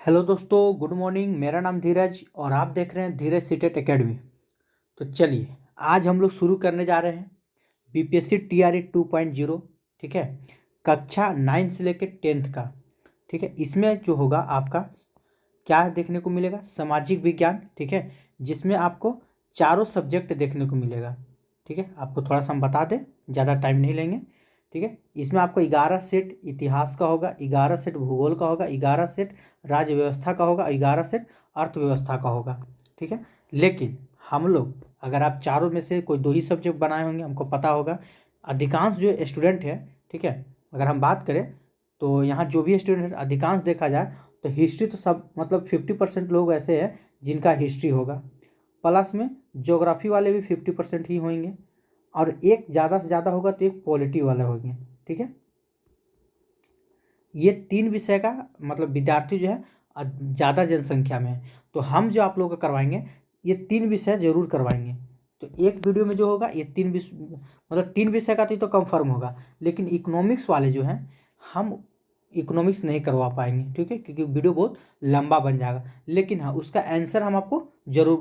Hello दोस्तों, good morning. मेरा नाम धीरज और आप देख रहे हैं धीरज सीटेट एकेडमी। तो चलिए, आज हम लोग शुरू करने जा रहे हैं बीपीएससी टीआरई 2.0। ठीक है, कक्षा 9 से लेकर 10th का। ठीक है, इसमें जो होगा आपका क्या देखने को मिलेगा, सामाजिक विज्ञान। ठीक है, जिसमें आपको चारों सब्जेक्ट देखने को मिलेगा। ठीक है, आपको थोड़ा सा हम बता दें, ज़्यादा टाइम नहीं लेंगे। ठीक है, इसमें आपको 11 सेट इतिहास का होगा, 11 सेट भूगोल का होगा, 11 सेट राज्य व्यवस्था का होगा, 11 सेट अर्थव्यवस्था का होगा। ठीक है, लेकिन हम लोग, अगर आप चारों में से कोई दो ही सब्जेक्ट बनाए होंगे, हमको पता होगा अधिकांश जो स्टूडेंट है, ठीक है, अगर हम बात करें तो यहाँ जो भी स्टूडेंट अधिकांश देखा जाए तो हिस्ट्री तो सब मतलब 50% लोग ऐसे हैं जिनका हिस्ट्री होगा, प्लस में ज्योग्राफी वाले भी 50% ही होंगे, और एक ज़्यादा से ज़्यादा होगा तो एक पॉलिटी वाले होंगे। ठीक है, ये 3 विषय का मतलब विद्यार्थी जो है ज़्यादा जनसंख्या में है, तो हम जो आप लोगों को करवाएंगे ये 3 विषय जरूर करवाएंगे। तो एक वीडियो में जो होगा ये 3 विषय मतलब 3 विषय का तो कंफर्म होगा, लेकिन इकोनॉमिक्स वाले जो हैं हम इकोनॉमिक्स नहीं करवा पाएंगे। ठीक है, क्योंकि वीडियो बहुत लंबा बन जाएगा, लेकिन हाँ उसका आंसर हम आपको ज़रूर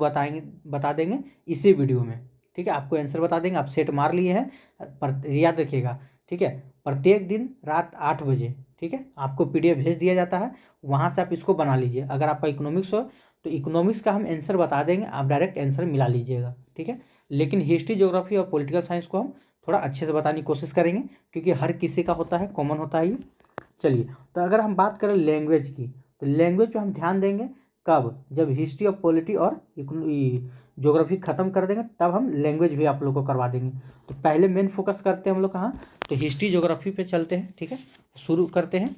बता देंगे इसी वीडियो में। ठीक है, आपको आंसर बता देंगे, आप सेट मार लिए हैं पर याद रखिएगा। ठीक है, प्रत्येक दिन रात 8 बजे ठीक है आपको पीडीएफ भेज दिया जाता है, वहाँ से आप इसको बना लीजिए। अगर आपका इकोनॉमिक्स हो तो इकोनॉमिक्स का हम आंसर बता देंगे, आप डायरेक्ट आंसर मिला लीजिएगा। ठीक है, लेकिन हिस्ट्री, ज्योग्राफी और पॉलिटिकल साइंस को हम थोड़ा अच्छे से बताने की कोशिश करेंगे, क्योंकि हर किसी का होता है, कॉमन होता है ये। चलिए, तो अगर हम बात करें लैंग्वेज की, तो लैंग्वेज पे हम ध्यान देंगे कब, जब हिस्ट्री और पॉलिटी और ज्योग्राफी खत्म कर देंगे तब हम लैंग्वेज भी आप लोग को करवा देंगे। तो पहले मेन फोकस करते हैं हम लोग कहाँ, तो हिस्ट्री ज्योग्राफी पे चलते हैं। ठीक है, शुरू करते हैं।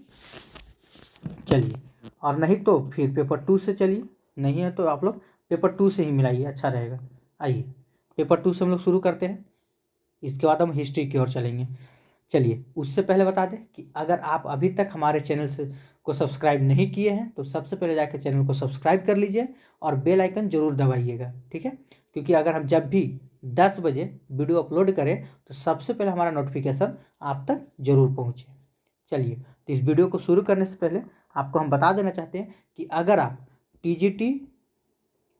चलिए, और नहीं तो फिर पेपर 2 से चलिए, नहीं है तो आप लोग पेपर 2 से ही मिलाइए, अच्छा रहेगा। आइए पेपर 2 से हम लोग शुरू करते हैं, इसके बाद हम हिस्ट्री की ओर चलेंगे। चलिए, उससे पहले बता दें कि अगर आप अभी तक हमारे चैनल से को सब्सक्राइब नहीं किए हैं तो सबसे पहले जाकर चैनल को सब्सक्राइब कर लीजिए और बेल आइकन जरूर दबाइएगा। ठीक है, क्योंकि अगर हम जब भी 10 बजे वीडियो अपलोड करें तो सबसे पहले हमारा नोटिफिकेशन आप तक जरूर पहुँचे। चलिए, तो इस वीडियो को शुरू करने से पहले आपको हम बता देना चाहते हैं कि अगर आप टीजीटी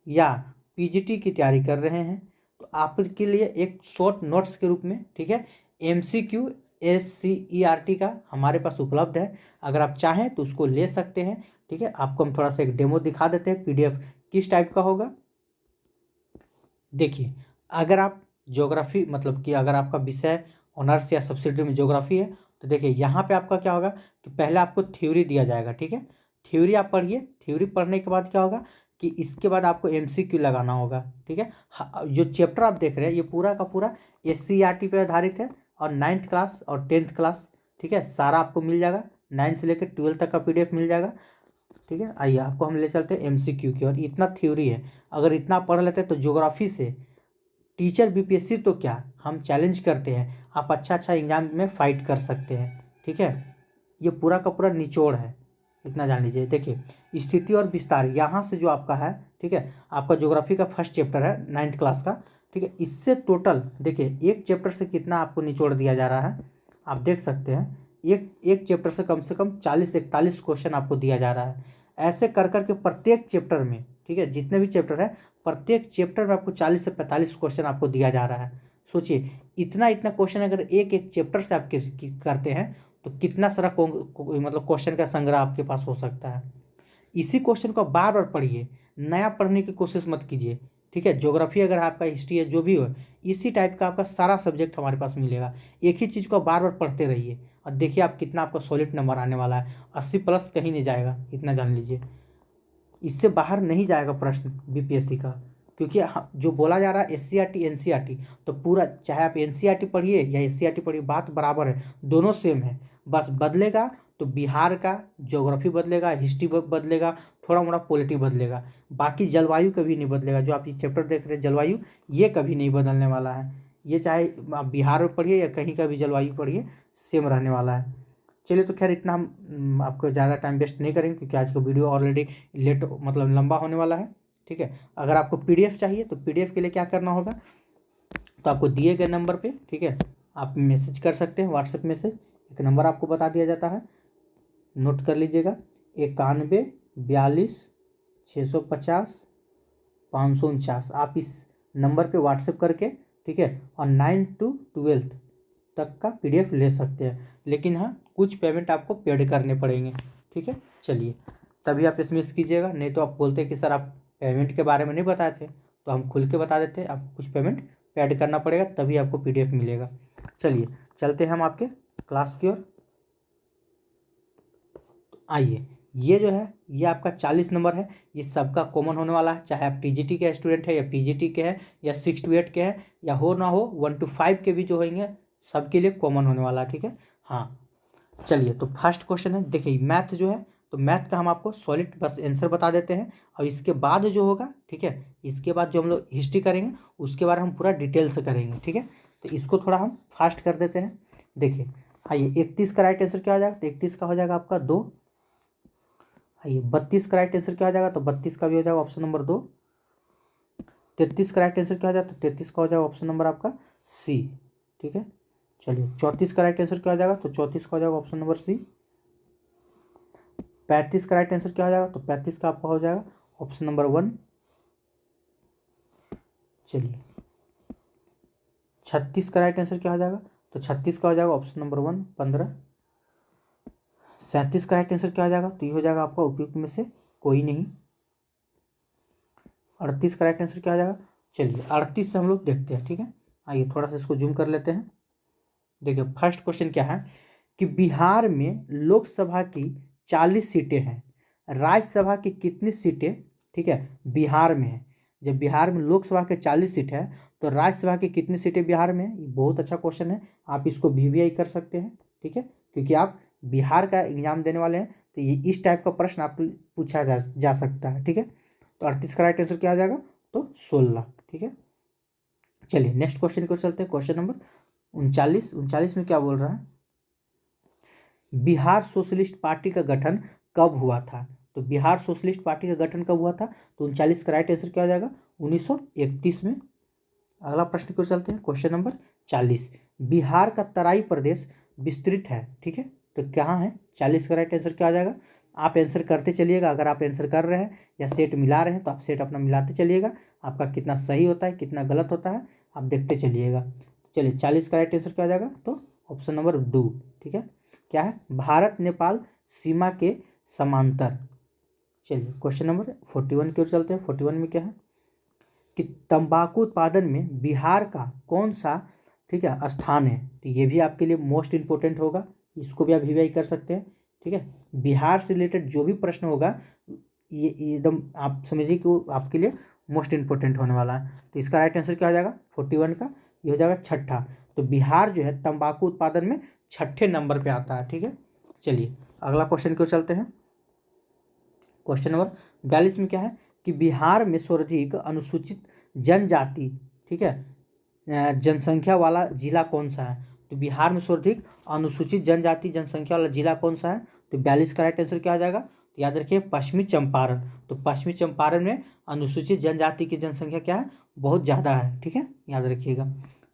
या पीजीटी की तैयारी कर रहे हैं तो आपके लिए एक शॉर्ट नोट्स के रूप में, ठीक है, एमसीक्यू SCERT का हमारे पास उपलब्ध है। अगर आप चाहें तो उसको ले सकते हैं। ठीक है, आपको हम थोड़ा सा एक डेमो दिखा देते हैं, पीडीएफ किस टाइप का होगा। देखिए, अगर आप ज्योग्राफी मतलब कि अगर आपका विषय ऑनर्स या सब्सिडी में ज्योग्राफी है तो देखिए यहाँ पे आपका क्या होगा कि पहले आपको थ्योरी दिया जाएगा। ठीक है, थ्योरी आप पढ़िए, थ्योरी पढ़ने के बाद क्या होगा कि इसके बाद आपको एमसीक्यू लगाना होगा। ठीक है, जो चैप्टर आप देख रहे हैं ये पूरा का पूरा SCERT पे आधारित है, और 9th क्लास और 10th क्लास, ठीक है, सारा आपको मिल जाएगा, 9 से लेकर 12 तक का पीडीएफ मिल जाएगा। ठीक है, आइए आपको हम ले चलते हैं एमसीक्यू की, और इतना थ्योरी है, अगर इतना पढ़ लेते हैं तो ज्योग्राफी से टीचर बीपीएससी तो क्या हम चैलेंज करते हैं, आप अच्छा एग्जाम में फाइट कर सकते हैं। ठीक है, ये पूरा का पूरा निचोड़ है, इतना जान लीजिए। देखिए, स्थिति और विस्तार यहाँ से जो आपका है, ठीक है, आपका ज्योग्राफी का फर्स्ट चैप्टर है 9th क्लास का। ठीक है, इससे टोटल देखिए एक चैप्टर से कितना आपको निचोड़ दिया जा रहा है, आप देख सकते हैं। एक चैप्टर से कम 40-41 क्वेश्चन आपको दिया जा रहा है। ऐसे कर करके प्रत्येक चैप्टर में, ठीक है, जितने भी चैप्टर है प्रत्येक चैप्टर में आपको 40 से 45 क्वेश्चन आपको दिया जा रहा है। सोचिए, इतना क्वेश्चन अगर एक एक चैप्टर से आप करते हैं तो कितना सारा मतलब क्वेश्चन का संग्रह आपके पास हो सकता है। इसी क्वेश्चन को बार बार पढ़िए, नया पढ़ने की कोशिश मत कीजिए। ठीक है, ज्योग्राफी अगर आपका हिस्ट्री है जो भी हो, इसी टाइप का आपका सारा सब्जेक्ट हमारे पास मिलेगा। एक ही चीज़ को बार बार पढ़ते रहिए और देखिए आप कितना आपका सॉलिड नंबर आने वाला है। 80+ कहीं नहीं जाएगा, इतना जान लीजिए। इससे बाहर नहीं जाएगा प्रश्न बीपीएससी का, क्योंकि जो बोला जा रहा है SCERT NCERT, तो पूरा चाहे आप NCERT पढ़िए या SCERT पढ़िए बात बराबर है, दोनों सेम है। बस बदलेगा तो बिहार का ज्योग्राफी बदलेगा, हिस्ट्री बदलेगा, थोड़ा मोड़ा पॉलिटी बदलेगा, बाकी जलवायु कभी नहीं बदलेगा। जो आप ये चैप्टर देख रहे हैं जलवायु, ये कभी नहीं बदलने वाला है। ये चाहे आप बिहार में पढ़िए या कहीं का भी जलवायु पढ़िए, सेम रहने वाला है। चलिए, तो खैर इतना हम आपको ज़्यादा टाइम वेस्ट नहीं करेंगे, क्योंकि आज का वीडियो ऑलरेडी लेट मतलब लंबा होने वाला है। ठीक है, अगर आपको पीडीएफ चाहिए तो पीडीएफ के लिए क्या करना होगा, तो आपको दिए गए नंबर पे, ठीक है, आप मैसेज कर सकते हैं, व्हाट्सएप मैसेज। एक नंबर आपको बता दिया जाता है, नोट कर लीजिएगा, 91 42 650 549। आप इस नंबर पे व्हाट्सएप करके, ठीक है, और 9 to 12 तक का PDF ले सकते हैं, लेकिन हाँ कुछ पेमेंट आपको पेड करने पड़ेंगे, ठीक है। चलिए, तभी आप इसमें कीजिएगा, नहीं तो आप बोलते कि सर आप पेमेंट के बारे में नहीं बताए थे, तो हम खुल के बता देते हैं, आपको कुछ पेमेंट पेड करना पड़ेगा तभी आपको PDF मिलेगा। चलिए चलते हैं हम आपके क्लास की ओर। आइए, ये जो है ये आपका 40 नंबर है, ये सबका कॉमन होने वाला है, चाहे आप TGT के स्टूडेंट है या PGT के है या 6 to 8 के है या हो ना हो 1 to 5 के भी जो होंगे, सबके लिए कॉमन होने वाला है, ठीक है। हाँ चलिए, तो फर्स्ट क्वेश्चन है, देखिए मैथ जो है, तो मैथ का हम आपको सॉलिड बस आंसर बता देते हैं, और इसके बाद जो होगा, ठीक है, इसके बाद जो हम लोग हिस्ट्री करेंगे उसके बारे में हम पूरा डिटेल से करेंगे, ठीक है। तो इसको थोड़ा हम फास्ट कर देते हैं। देखिए आइए, 31 का राइट आंसर क्या हो जाएगा, तो 31 का हो जाएगा आपका 2। आइए 32 का राइट आंसर क्या हो जाएगा, तो 32 का भी हो जाएगा ऑप्शन नंबर 2। 33 का राइट आंसर क्या हो जाएगा, तो 33 का हो जाएगा ऑप्शन नंबर आपका C, ठीक है। चलिए 34 का राइट आंसर क्या हो जाएगा, तो 34 का हो जाएगा ऑप्शन नंबर C। 35 का राइट आंसर क्या हो जाएगा, तो 35 का आपका हो जाएगा ऑप्शन नंबर 1। चलिए 36 का राइट आंसर क्या हो जाएगा, तो 36 का हो जाएगा ऑप्शन नंबर 1 15। 37 का राइट आंसर क्या हो जाएगा, तो ये हो जाएगा आपका उपयुक्त में से कोई नहीं। 38 का राइट आंसर क्या हो जाएगा, चलिए 38 से हम लोग देखते हैं, ठीक है। आइए थोड़ा सा इसको जूम कर लेते हैं। देखिए फर्स्ट क्वेश्चन क्या है कि बिहार में लोकसभा की 40 सीटें हैं, राज्यसभा की कितनी सीटें, ठीक है, बिहार में है। जब बिहार में लोकसभा के 40 सीट है, तो राज्यसभा की कितनी सीटें बिहार में है। ये बहुत अच्छा क्वेश्चन है, आप इसको VVI कर सकते हैं, ठीक है, क्योंकि आप बिहार का एग्जाम देने वाले हैं, तो ये इस टाइप का प्रश्न आप पूछा जा सकता है, ठीक है। तो 38 का राइट आंसर क्या आ जाएगा, तो 16, ठीक है। चलिए नेक्स्ट क्वेश्चन को चलते हैं, क्वेश्चन नंबर 39 में क्या बोल रहा है, बिहार सोशलिस्ट पार्टी का गठन कब हुआ था। तो बिहार सोशलिस्ट पार्टी का गठन कब हुआ था, तो 39 का राइट आंसर क्या हो जाएगा, 1931 में। अगला प्रश्न को चलते हैं, क्वेश्चन नंबर 40, बिहार का तराई प्रदेश विस्तृत है, ठीक है, तो कहाँ है। 40 का राइट आंसर क्या आ जाएगा, आप आंसर करते चलिएगा, अगर आप आंसर कर रहे हैं या सेट मिला रहे हैं तो आप सेट अपना मिलाते चलिएगा, आपका कितना सही होता है कितना गलत होता है आप देखते चलिएगा। चलिए 40 का राइट आंसर क्या आ जाएगा, तो ऑप्शन नंबर 2, ठीक है, क्या है, भारत नेपाल सीमा के समांतर। चलिए क्वेश्चन नंबर 41 की ओर चलते हैं। 41 में क्या है कि तंबाकू उत्पादन में बिहार का कौन सा, ठीक है, स्थान है। तो ये भी आपके लिए मोस्ट इंपॉर्टेंट होगा, इसको भी आप VVI कर सकते हैं, ठीक है। बिहार से रिलेटेड जो भी प्रश्न होगा ये एकदम आप समझिए कि वो आपके लिए मोस्ट इंपॉर्टेंट होने वाला है। तो इसका राइट आंसर क्या हो जाएगा 41 का, ये हो जाएगा छठा। तो बिहार जो है तंबाकू उत्पादन में छठे नंबर पे आता है, ठीक है। चलिए अगला क्वेश्चन क्यों चलते हैं, क्वेश्चन नंबर 42 में क्या है कि बिहार में सर्वाधिक अनुसूचित जनजाति, ठीक है, जनसंख्या वाला जिला कौन सा है। तो बिहार में सर्वाधिक अनुसूचित जनजाति जनसंख्या वाला जिला कौन सा है, तो 42 का राइट आंसर क्या आ जाएगा, तो याद रखिए पश्चिमी चंपारण। तो पश्चिमी चंपारण में अनुसूचित जनजाति की जनसंख्या क्या है, बहुत ज़्यादा है, ठीक है, याद रखिएगा।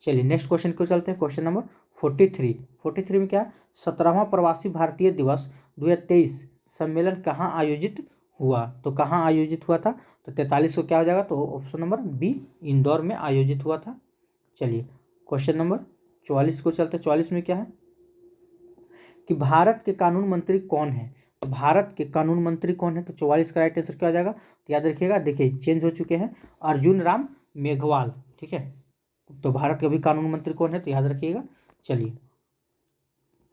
चलिए नेक्स्ट क्वेश्चन को चलते हैं, क्वेश्चन नंबर 43 में क्या है, 17वां प्रवासी भारतीय दिवस 2023 सम्मेलन कहाँ आयोजित हुआ। तो कहाँ आयोजित हुआ था, तो 43 को क्या हो जाएगा, तो ऑप्शन नंबर B इंदौर में आयोजित हुआ था। चलिए क्वेश्चन नंबर 44 को चलते हैं। 44 में क्या है कि भारत के कानून मंत्री कौन है। तो भारत के कानून मंत्री कौन है, तो 44 का राइट आंसर क्या हो जाएगा, तो याद रखिएगा, देखिए चेंज हो चुके हैं, अर्जुन राम मेघवाल, ठीक है। तो भारत के अभी कानून मंत्री कौन है, तो याद रखिएगा। चलिए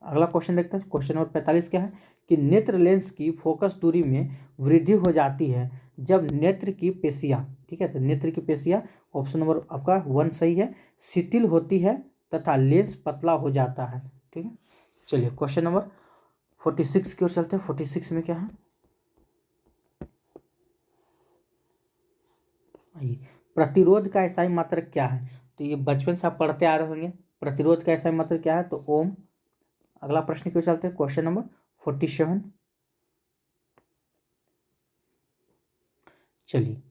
अगला क्वेश्चन देखते हैं, क्वेश्चन नंबर 45 क्या है कि नेत्र लेंस की फोकस दूरी में वृद्धि हो जाती है जब नेत्र की पेशियां, ठीक है, तो नेत्र की पेशियां ऑप्शन नंबर आपका 1 सही है, शिथिल होती है तथा लेंस पतला हो जाता है, ठीक है। चलिए क्वेश्चन नंबर 46 की ओर चलते हैं। 46 में क्या है, प्रतिरोध का एसआई मात्रक क्या है। तो ये बचपन से आप पढ़ते आ रहे होंगे, प्रतिरोध का एसआई मात्रक क्या है, तो ओम। अगला प्रश्न क्यों चलते हैं, क्वेश्चन नंबर 47। चलिए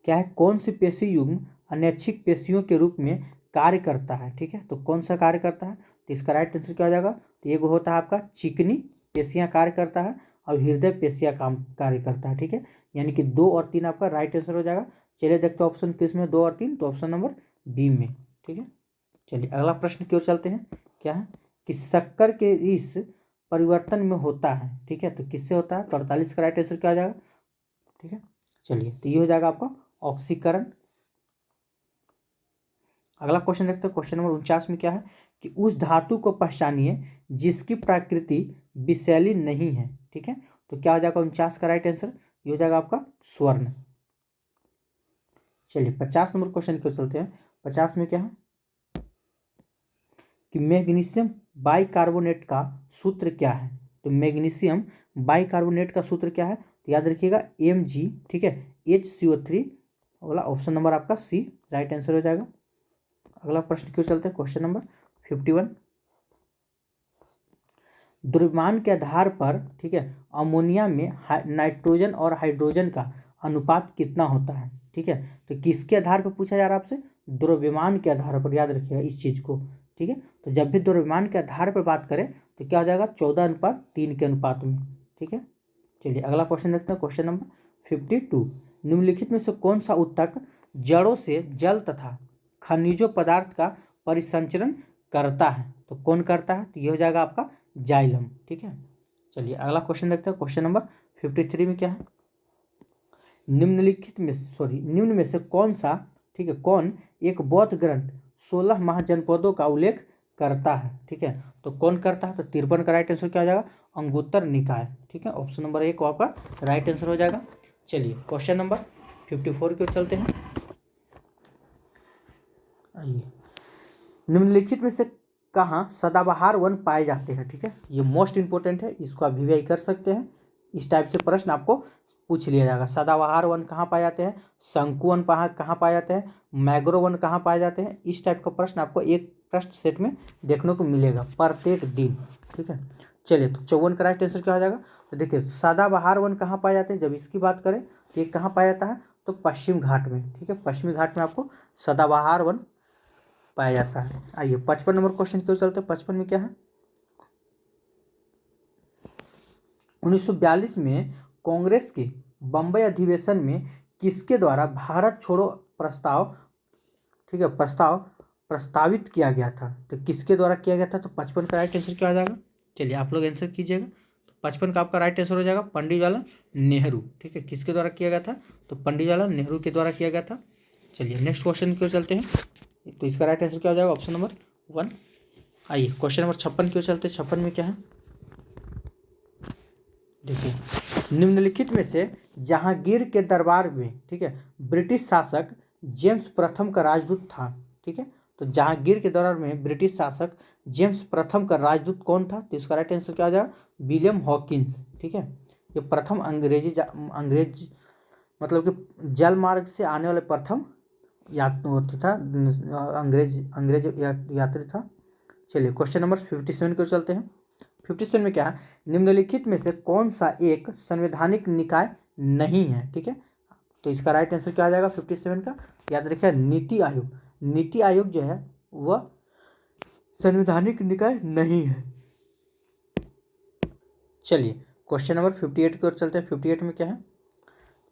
क्या है, कौन सी पेशी युग्म अनैच्छिक पेशियों के रूप में कार्य करता है, ठीक है, तो कौन सा कार्य करता है, तो इसका राइट आंसर क्या हो जाएगा, तो एक होता है आपका चिकनी पेशियां कार्य करता है, और हृदय पेशियाँ काम कार्य करता है, ठीक है। यानी कि 2 और 3 आपका राइट आंसर हो जाएगा। चलिए देखते हैं ऑप्शन किस में 2 और 3, तो ऑप्शन नंबर बी में, ठीक है। चलिए अगला प्रश्न की ओर चलते हैं। क्या है कि शक्कर के इस परिवर्तन में होता है, ठीक है। तो किससे होता है, तो 48 का राइट आंसर क्या आ जाएगा, ठीक है। चलिए तो ये हो जाएगा आपका ऑक्सीकरण। अगला क्वेश्चन देखते हैं, क्वेश्चन नंबर 49 में क्या है कि उस धातु को पहचानिए जिसकी प्रकृति विषैली नहीं है, ठीक है। तो क्या हो जाएगा 49 का राइट आंसर, ये हो जाएगा आपका स्वर्ण। चलिए 50 नंबर क्वेश्चन की ओर चलते हैं। 50 में क्या है कि मैग्नीशियम बाइकार्बोनेट का सूत्र क्या है। तो मैग्नीशियम बाइकार्बोनेट का सूत्र क्या है, तो याद रखिएगा Mg, ठीक है, HCO3 वाला ऑप्शन नंबर आपका सी राइट आंसर हो जाएगा। अगला प्रश्न क्यों चलते हैं, क्वेश्चन नंबर 51। द्रव्यमान के आधार पर, ठीक है, अमोनिया में नाइट्रोजन और हाइड्रोजन का अनुपात कितना होता है, ठीक है। तो किसके आधार पर पूछा जा रहा है आपसे, द्रव्यमान के आधार पर, याद रखिएगा इस चीज़ को, ठीक है। तो जब भी द्रव्यमान के आधार पर बात करें तो क्या हो जाएगा 14:3 के अनुपात में, ठीक है। चलिए अगला क्वेश्चन देखते हैं, क्वेश्चन नंबर 52। निम्नलिखित में से कौन सा ऊतक जड़ों से जल तथा खनिजों पदार्थ का परिसंचरण करता है, तो कौन करता है, तो ये हो जाएगा आपका जाइलम, ठीक है। चलिए अगला क्वेश्चन देखते हैं, क्वेश्चन नंबर 53 में क्या है, निम्न में से कौन सा, ठीक है, कौन एक बौद्ध ग्रंथ 16 महाजनपदों का उल्लेख करता है, ठीक है। तो कौन करता है, तो 53 का राइट आंसर क्या हो जाएगा, अंगुत्तर निकाय, ठीक है। ऑप्शन नंबर 1 आपका राइट आंसर हो जाएगा। चलिए क्वेश्चन नंबर 54 की ओर चलते हैं। आइए, निम्नलिखित में से कहाँ सदाबहार वन पाए जाते हैं, ठीक है। ये मोस्ट इंपॉर्टेंट है, इसको आप वीवीआई कर सकते हैं। इस टाइप से प्रश्न आपको पूछ लिया जाएगा। सदाबहार वन कहाँ पाए जाते हैं, शंकु वन कहाँ पाए जाते हैं, मैग्रो वन कहाँ पाए जाते हैं। इस टाइप का प्रश्न आपको एक प्रश्न सेट में देखने को मिलेगा प्रत्येक दिन, ठीक है। चलिए तो 54 का राइट आंसर क्या हो जाएगा, तो देखिए सदाबहार वन कहाँ पाए जाते हैं, जब इसकी बात करें तो ये कहाँ पाया जाता है, तो पश्चिम घाट में, ठीक है। पश्चिमी घाट में आपको सदाबहार वन पाया जाता है। आइए 55 नंबर क्वेश्चन की ओर चलते हैं। 55 में क्या है, 1942 में कांग्रेस के बम्बई अधिवेशन में किसके द्वारा भारत छोड़ो प्रस्ताव, ठीक है, प्रस्तावित किया गया था। तो किसके द्वारा किया गया था, तो 55 का राइट आंसर क्या हो जाएगा, चलिए आप लोग आंसर कीजिएगा। तो 55 का आपका राइट आंसर हो जाएगा पंडित जवाहरलाल नेहरू, ठीक है। किसके द्वारा किया गया था, तो पंडित जवाहरलाल नेहरू के द्वारा किया गया था। चलिए नेक्स्ट क्वेश्चन की ओर चलते हैं। तो इसका राइट आंसर क्या हो जाएगा, ऑप्शन नंबर 1। आइए क्वेश्चन नंबर 56 की ओर चलते हैं। 56 में क्या है, देखिए निम्नलिखित में से जहांगीर के दरबार में, ठीक है, ब्रिटिश शासक जेम्स प्रथम का राजदूत था, ठीक है। तो जहांगीर के दरबार में ब्रिटिश शासक जेम्स प्रथम का राजदूत कौन था, तो इसका राइट आंसर क्या हो जाएगा, विलियम हॉकिंस, ठीक है। ये प्रथम अंग्रेज मतलब कि जल मार्ग से आने वाले प्रथम यात्री था, अंग्रेज यात्री था। चलिए क्वेश्चन नंबर 57 की ओर चलते हैं। 57 में क्या है, निम्नलिखित में से कौन सा एक संवैधानिक निकाय नहीं है, ठीक है। तो इसका राइट आंसर क्या आ जाएगा 57 का, याद रखिए नीति आयोग। नीति आयोग जो है वह संवैधानिक निकाय नहीं है। चलिए क्वेश्चन नंबर 58 की ओर चलते हैं। 58 में क्या है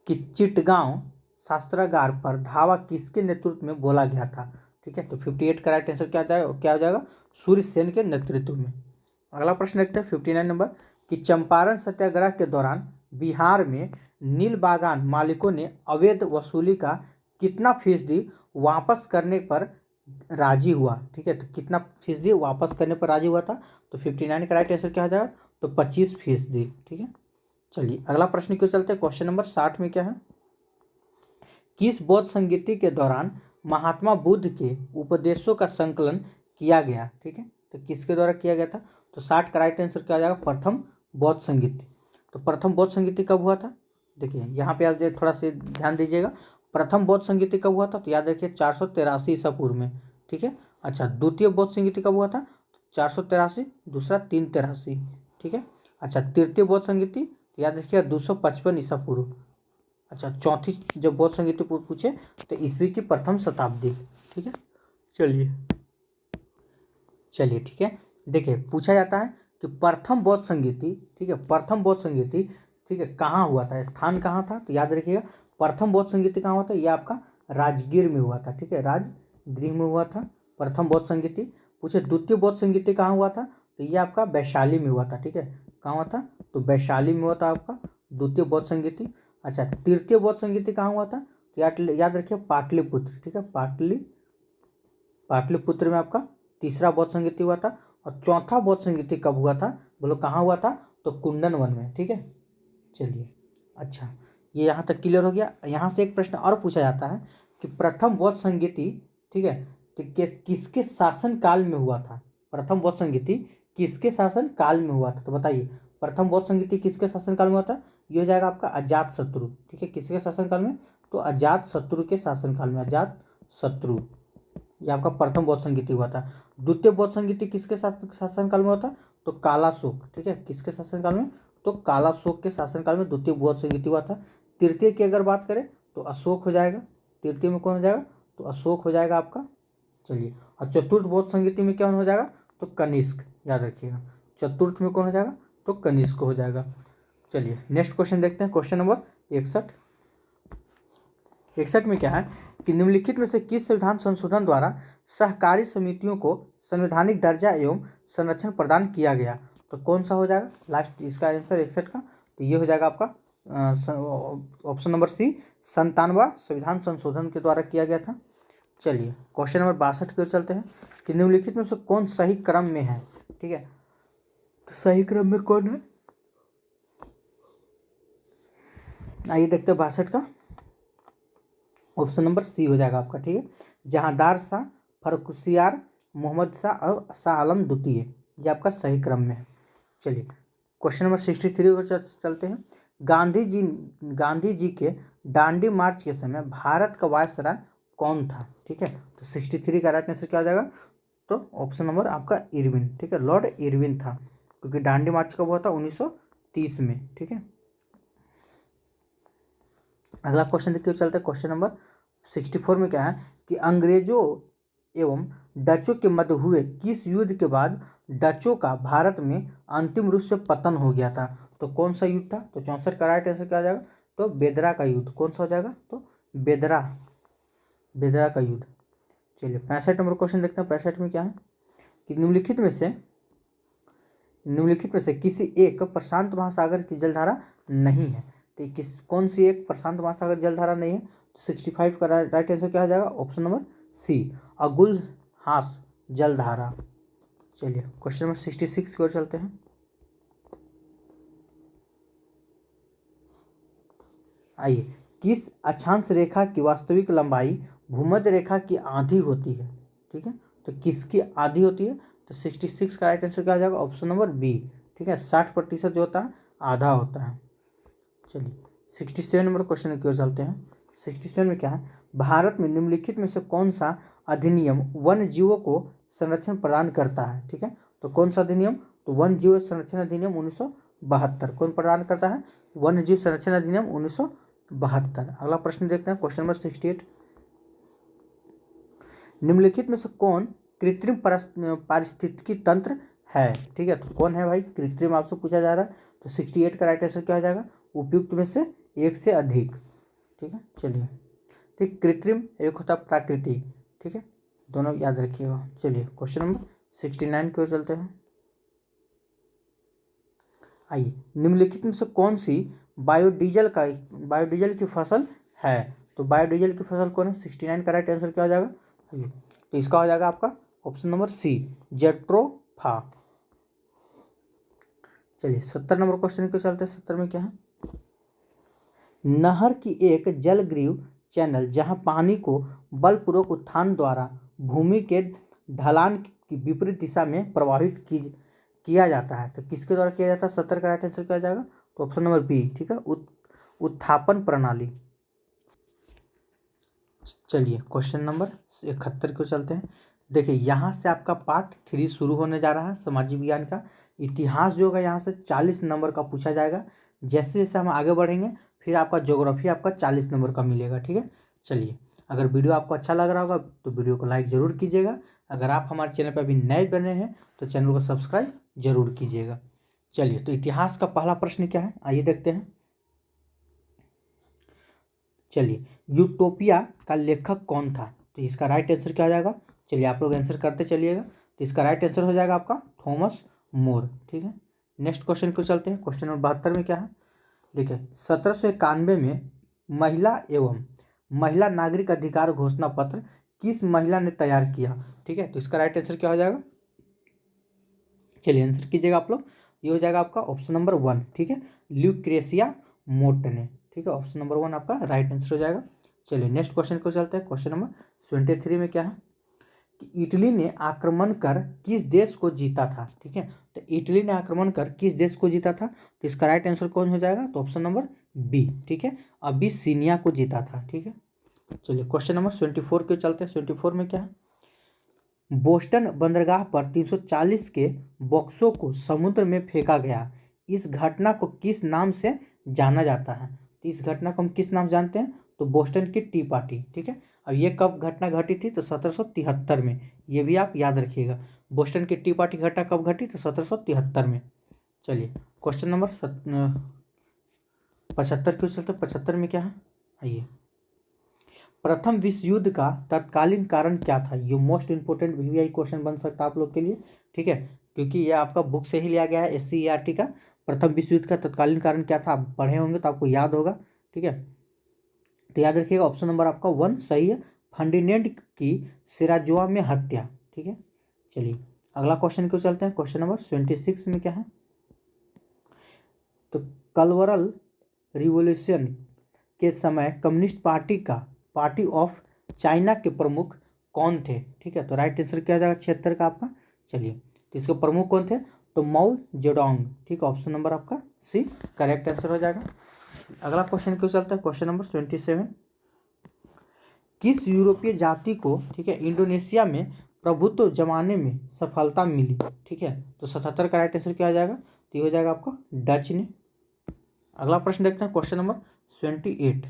कि चिटगांव शास्त्रागार पर धावा किसके नेतृत्व में बोला गया था, ठीक है। तो 58 का राइट आंसर क्या हो जाएगा, सूर्य सेन के नेतृत्व में। अगला प्रश्न देखते हैं 59 नंबर कि चंपारण सत्याग्रह के दौरान बिहार में नील बागान मालिकों ने अवैध वसूली का कितना फीसदी वापस करने पर राजी हुआ, ठीक है। तो कितना फीसदी वापस करने पर राजी हुआ था, तो 59 का राइट आंसर क्या हो जाएगा, तो 25%, ठीक है। चलिए अगला प्रश्न क्यों चलते हैं। क्वेश्चन नंबर 60 में क्या है, किस बौद्ध संगीति के दौरान महात्मा बुद्ध के उपदेशों का संकलन किया गया, ठीक है। तो किसके द्वारा किया गया था, तो 60 का राइट आंसर क्या आ जाएगा, प्रथम बौद्ध संगीति। तो प्रथम बौद्ध संगीति कब हुआ था, देखिए यहाँ पे आप थोड़ा सा ध्यान दीजिएगा। प्रथम बौद्ध संगीति कब हुआ था, तो याद रखिए 483 ईसा पूर्व में, ठीक है। अच्छा द्वितीय बौद्ध संगीति कब हुआ था, 483, दूसरा 383, ठीक है। अच्छा तृतीय बौद्ध संगीति याद रखिएगा 255 ईसा पूर्व। अच्छा चौथी जब बौद्ध संगीति पूछे तो ईस्वी की प्रथम शताब्दी, ठीक है। चलिए ठीक है, देखिए पूछा जाता है कि कि प्रथम बौद्ध संगीति, ठीक है, प्रथम बौद्ध संगीति, ठीक है, कहाँ हुआ था, स्थान कहाँ था, तो याद रखिएगा प्रथम बौद्ध संगीति कहाँ हुआ था, ये आपका राजगीर में हुआ था, ठीक है, राजगृह में हुआ था प्रथम बौद्ध संगीति। पूछे द्वितीय बौद्ध संगीति कहाँ हुआ था, तो ये आपका वैशाली में हुआ था, ठीक है, कहाँ हुआ था, तो वैशाली में हुआ था आपका द्वितीय बौद्ध संगीति। अच्छा, तृतीय बौद्ध संगीति कहाँ हुआ था, तो याद रखिए पाटलिपुत्र, ठीक है, पाटलिपुत्र में आपका तीसरा बौद्ध संगीति हुआ था। और चौथा बौद्ध संगीति कब हुआ था, बोलो कहाँ हुआ था, तो कुंदन वन में, ठीक है। चलिए, अच्छा, ये यहाँ तक क्लियर हो गया। यहाँ से एक प्रश्न और पूछा जाता है कि प्रथम बौद्ध संगीति, ठीक है, तो किसके शासन काल में हुआ था, प्रथम बौद्ध संगीति किसके शासन काल में हुआ था, तो बताइए प्रथम बौद्ध संगीति किसके शासन काल में हुआ था, ये हो जाएगा आपका अजात शत्रु, ठीक है, किसके शासन काल में, तो अजात शत्रु के शासन काल में, अजात शत्रु, ये आपका प्रथम बौद्ध संगीति हुआ था। द्वितीय बौद्ध संगीति किसके शासन काल में हुआ था, तो कालाशोक, ठीक है, किसके शासन काल में, तो कालाशोक के शासन काल में द्वितीय बौद्ध संगीति हुआ था। तृतीय की अगर बात करें तो अशोक हो जाएगा, तृतीय में कौन हो जाएगा, तो अशोक हो जाएगा आपका। चलिए, और चतुर्थ बौद्ध संगीति में क्या हो जाएगा, तो कनिष्क, याद रखिएगा चतुर्थ में कौन हो जाएगा, तो कनिष्क हो जाएगा। चलिए नेक्स्ट क्वेश्चन देखते हैं, क्वेश्चन नंबर 61 में क्या है कि निम्नलिखित में से किस संविधान संशोधन द्वारा सहकारी समितियों को संवैधानिक दर्जा एवं संरक्षण प्रदान किया गया, तो कौन सा हो जाएगा लास्ट इसका आंसर 61 का, तो ये हो जाएगा आपका ऑप्शन नंबर सी 97वां संविधान संशोधन के द्वारा किया गया था। चलिए क्वेश्चन नंबर 62 की ओर चलते हैं कि निम्नलिखित में से कौन सही क्रम में है, ठीक है, तो सही क्रम में कौन है, आइए देखते हैं 62 का, ऑप्शन नंबर सी हो जाएगा आपका, ठीक है, जहांदार शाह, फर्रुखसियार, मोहम्मद शाह और शाह आलम द्वितीय, ये आपका सही क्रम में है। चलिए क्वेश्चन नंबर 63 को चलते हैं। गांधी जी के दांडी मार्च के समय भारत का वायसराय कौन था, ठीक है, तो 63 का राइट आंसर क्या हो जाएगा, तो ऑप्शन नंबर आपका इरविन, ठीक है, लॉर्ड इरविन था, क्योंकि दांडी मार्च कब हुआ था 1930 में, ठीक है। अगला क्वेश्चन देखिए चलते हैं, क्वेश्चन नंबर 64 में क्या है कि अंग्रेजों एवं डचों के मध्य हुए किस युद्ध के बाद डचों का भारत में अंतिम रूप से पतन हो गया था, तो कौन सा युद्ध था, तो 64 का राइट आंसर क्या आ जाएगा, तो बेदरा का युद्ध, कौन सा हो जाएगा, तो बेदरा का युद्ध। चलिए 65 नंबर क्वेश्चन देखते हैं, 65 में क्या है कि निम्नलिखित में से किसी एक प्रशांत महासागर की जलधारा नहीं है, तो कौन सी एक प्रशांत महासागर जलधारा नहीं है, तो 65 का राइट आंसर क्या हो जाएगा, ऑप्शन नंबर सी अगुल हास जलधारा। चलिए क्वेश्चन नंबर 66 की ओर चलते हैं। आइए, किस अक्षांश रेखा की वास्तविक लंबाई भूमध्य रेखा की आधी होती है, ठीक है, तो किसकी आधी होती है, तो 66 का राइट आंसर क्या हो जाएगा, ऑप्शन नंबर बी, ठीक है, 60% जो होता है आधा होता है। चलिए 67 नंबर क्वेश्चन की ओर चलते हैं। 67 में क्या है, भारत में निम्नलिखित में से कौन सा अधिनियम वन जीवों को संरक्षण प्रदान करता है, ठीक है, तो कौन सा अधिनियम, तो वन जीव संरक्षण अधिनियम 1972 कौन प्रदान करता है, वन जीव संरक्षण अधिनियम 1972। अगला प्रश्न देखते हैं, क्वेश्चन नंबर 68, निम्नलिखित में से कौन कृत्रिम पारिस्थितिकी तंत्र है, ठीक है, तो कौन है भाई कृत्रिम, आपसे पूछा जा रहा है, तो 68 का राइट आंसर क्या हो जाएगा, उपयुक्त में से एक से अधिक, ठीक है। चलिए, ठीक, कृत्रिम एक होता प्राकृतिक, ठीक है, दोनों याद रखिएगा। चलिए क्वेश्चन नंबर 69 की ओर चलते हैं। आइए, निम्नलिखित में से कौन सी बायोडीजल की फसल है, तो बायोडीजल की फसल कौन है, 69 का राइट आंसर क्या हो जाएगा, तो इसका हो जाएगा आपका ऑप्शन नंबर सी जेट्रोफा। चलिए 70 नंबर क्वेश्चन के चलते हैं। 70 में क्या है, नहर की एक जलग्रीव चैनल जहां पानी को बलपूर्वक उत्थान द्वारा भूमि के ढलान की विपरीत दिशा में प्रवाहित किया जाता है, तो किसके द्वारा किया जाता है, 70 का राइट आंसर क्या जाएगा, तो ऑप्शन नंबर बी, ठीक है, उत्थापन प्रणाली। चलिए क्वेश्चन नंबर 71 को चलते हैं। देखिए यहाँ से आपका पार्ट 3 शुरू होने जा रहा है सामाजिक विज्ञान का। इतिहास जो होगा यहाँ से 40 नंबर का पूछा जाएगा। जैसे जैसे हम आगे बढ़ेंगे फिर आपका ज्योग्राफी आपका 40 नंबर का मिलेगा, ठीक है। चलिए, अगर वीडियो आपको अच्छा लग रहा होगा तो वीडियो को लाइक ज़रूर कीजिएगा। अगर आप हमारे चैनल पर अभी नए बने हैं तो चैनल को सब्सक्राइब जरूर कीजिएगा। चलिए, तो इतिहास का पहला प्रश्न क्या है, आइए देखते हैं। चलिए, यूटोपिया का लेखक कौन था? तो इसका राइट आंसर क्या हो जाएगा? चलिए आप लोग आंसर करते चलिएगा। तो इसका राइट आंसर हो जाएगा आपका थॉमस मोर। ठीक है, नेक्स्ट क्वेश्चन को चलते हैं। क्वेश्चन नंबर 72 में क्या है, देखिए 1791 में महिला एवं महिला नागरिक अधिकार घोषणा पत्र किस महिला ने तैयार किया? ठीक है, तो इसका राइट आंसर क्या हो जाएगा? चलिए आंसर कीजिएगा आप लोग। ये हो जाएगा आपका ऑप्शन नंबर 1। ठीक है, ल्यूक्रेसिया मोट ने। ठीक है, ऑप्शन नंबर 1 आपका राइट आंसर हो जाएगा। चलिए नेक्स्ट क्वेश्चन को चलते हैं। क्वेश्चन नंबर 73 में क्या है कि इटली ने आक्रमण कर किस देश को जीता था? ठीक है, तो इटली ने आक्रमण कर किस देश को जीता था? तो इसका राइट आंसर कौन हो जाएगा? तो ऑप्शन नंबर बी। ठीक है, अबिसिनिया को जीता था। ठीक है, चलिए क्वेश्चन नंबर 74 के चलते हैं। 74 में क्या है, बोस्टन बंदरगाह पर 340 के बॉक्सों को समुद्र में फेंका गया, इस घटना को किस नाम से जाना जाता है? तो इस घटना को हम किस नाम जानते हैं? तो बोस्टन की टी पार्टी। ठीक है, अब ये कब घटना घटी थी? तो 1773 में। ये भी आप याद रखिएगा, बोस्टन की टी पार्टी घटना कब घटी? तो 1773 में। चलिए क्वेश्चन नंबर 75 क्यों चलते? 75 में क्या है, आइए, प्रथम विश्व युद्ध का तत्कालीन कारण क्या था? ये मोस्ट इंपोर्टेंट VVI क्वेश्चन बन सकता है आप लोग के लिए। ठीक है, क्योंकि ये आपका बुक से ही लिया गया है, SCERT का। प्रथम विश्व युद्ध का तत्कालीन कारण क्या था? आप पढ़े होंगे तो आपको याद होगा। ठीक है, तो याद रखिएगा ऑप्शन नंबर आपका 1 सही है, फर्डिनेंड की सिराजुआ में हत्या। ठीक है, चलिए अगला क्वेश्चन क्यों चलते हैं। क्वेश्चन नंबर 76 में क्या है, तो कलवरल रिवॉल्यूशन के समय कम्युनिस्ट पार्टी का पार्टी ऑफ चाइना के प्रमुख कौन थे? ठीक है, तो राइट आंसर क्या हो जाएगा 76 का आपका? चलिए, तो इसके प्रमुख कौन थे? तो माओ जेडोंग। ठीक है, ऑप्शन नंबर आपका सी करेक्ट आंसर हो जाएगा। अगला क्वेश्चन क्यों चलता है। क्वेश्चन नंबर 27, किस यूरोपीय जाति को, ठीक है, इंडोनेशिया में प्रभुत्व जमाने में सफलता मिली? ठीक है, तो 77 का राइट आंसर क्या हो जाएगा? तो ये हो जाएगा आपका डच ने। अगला प्रश्न देखते हैं। क्वेश्चन नंबर 28,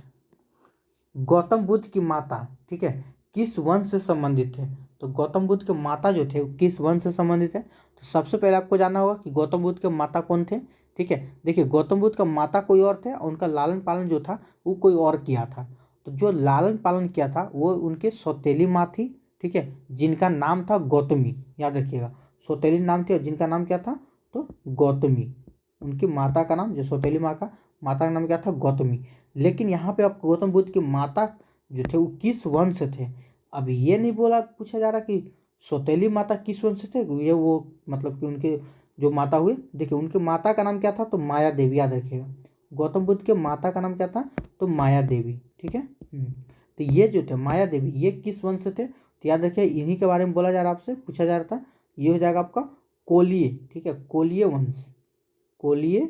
गौतम बुद्ध की माता, ठीक है, किस वंश से संबंधित है? तो गौतम बुद्ध के माता जो थे वो किस वंश से संबंधित है? तो सबसे पहले आपको जानना होगा कि गौतम बुद्ध के माता कौन थे। ठीक है, देखिए गौतम बुद्ध का माता कोई और थे और उनका लालन पालन जो था वो कोई और किया था। तो जो लालन पालन किया था वो उनके सौतेली माँ थी। ठीक है, जिनका नाम था गौतमी, याद रखिएगा, सौतेली नाम थी और जिनका नाम क्या था? तो गौतमी। उनकी माता का नाम, जो सौतेली माँ का माता का नाम क्या था? गौतमी। लेकिन यहाँ पे आपको गौतम बुद्ध की माता जो थे वो किस वंश से थे? अब ये नहीं बोला, पूछा जा रहा कि सौतेली माता किस वंश से थे, ये वो मतलब कि उनके जो माता हुए, देखिए उनके माता का नाम क्या था? तो माया देवी, याद रखिएगा, गौतम बुद्ध के माता का नाम क्या था? तो माया देवी। ठीक है, तो ये जो थे माया देवी, ये किस वंश से थे? तो याद रखिए इन्हीं के बारे में बोला जा रहा, आपसे पूछा जा रहा था। ये हो जाएगा आपका कोलिय। ठीक है, कोलिय वंश, कोलिय,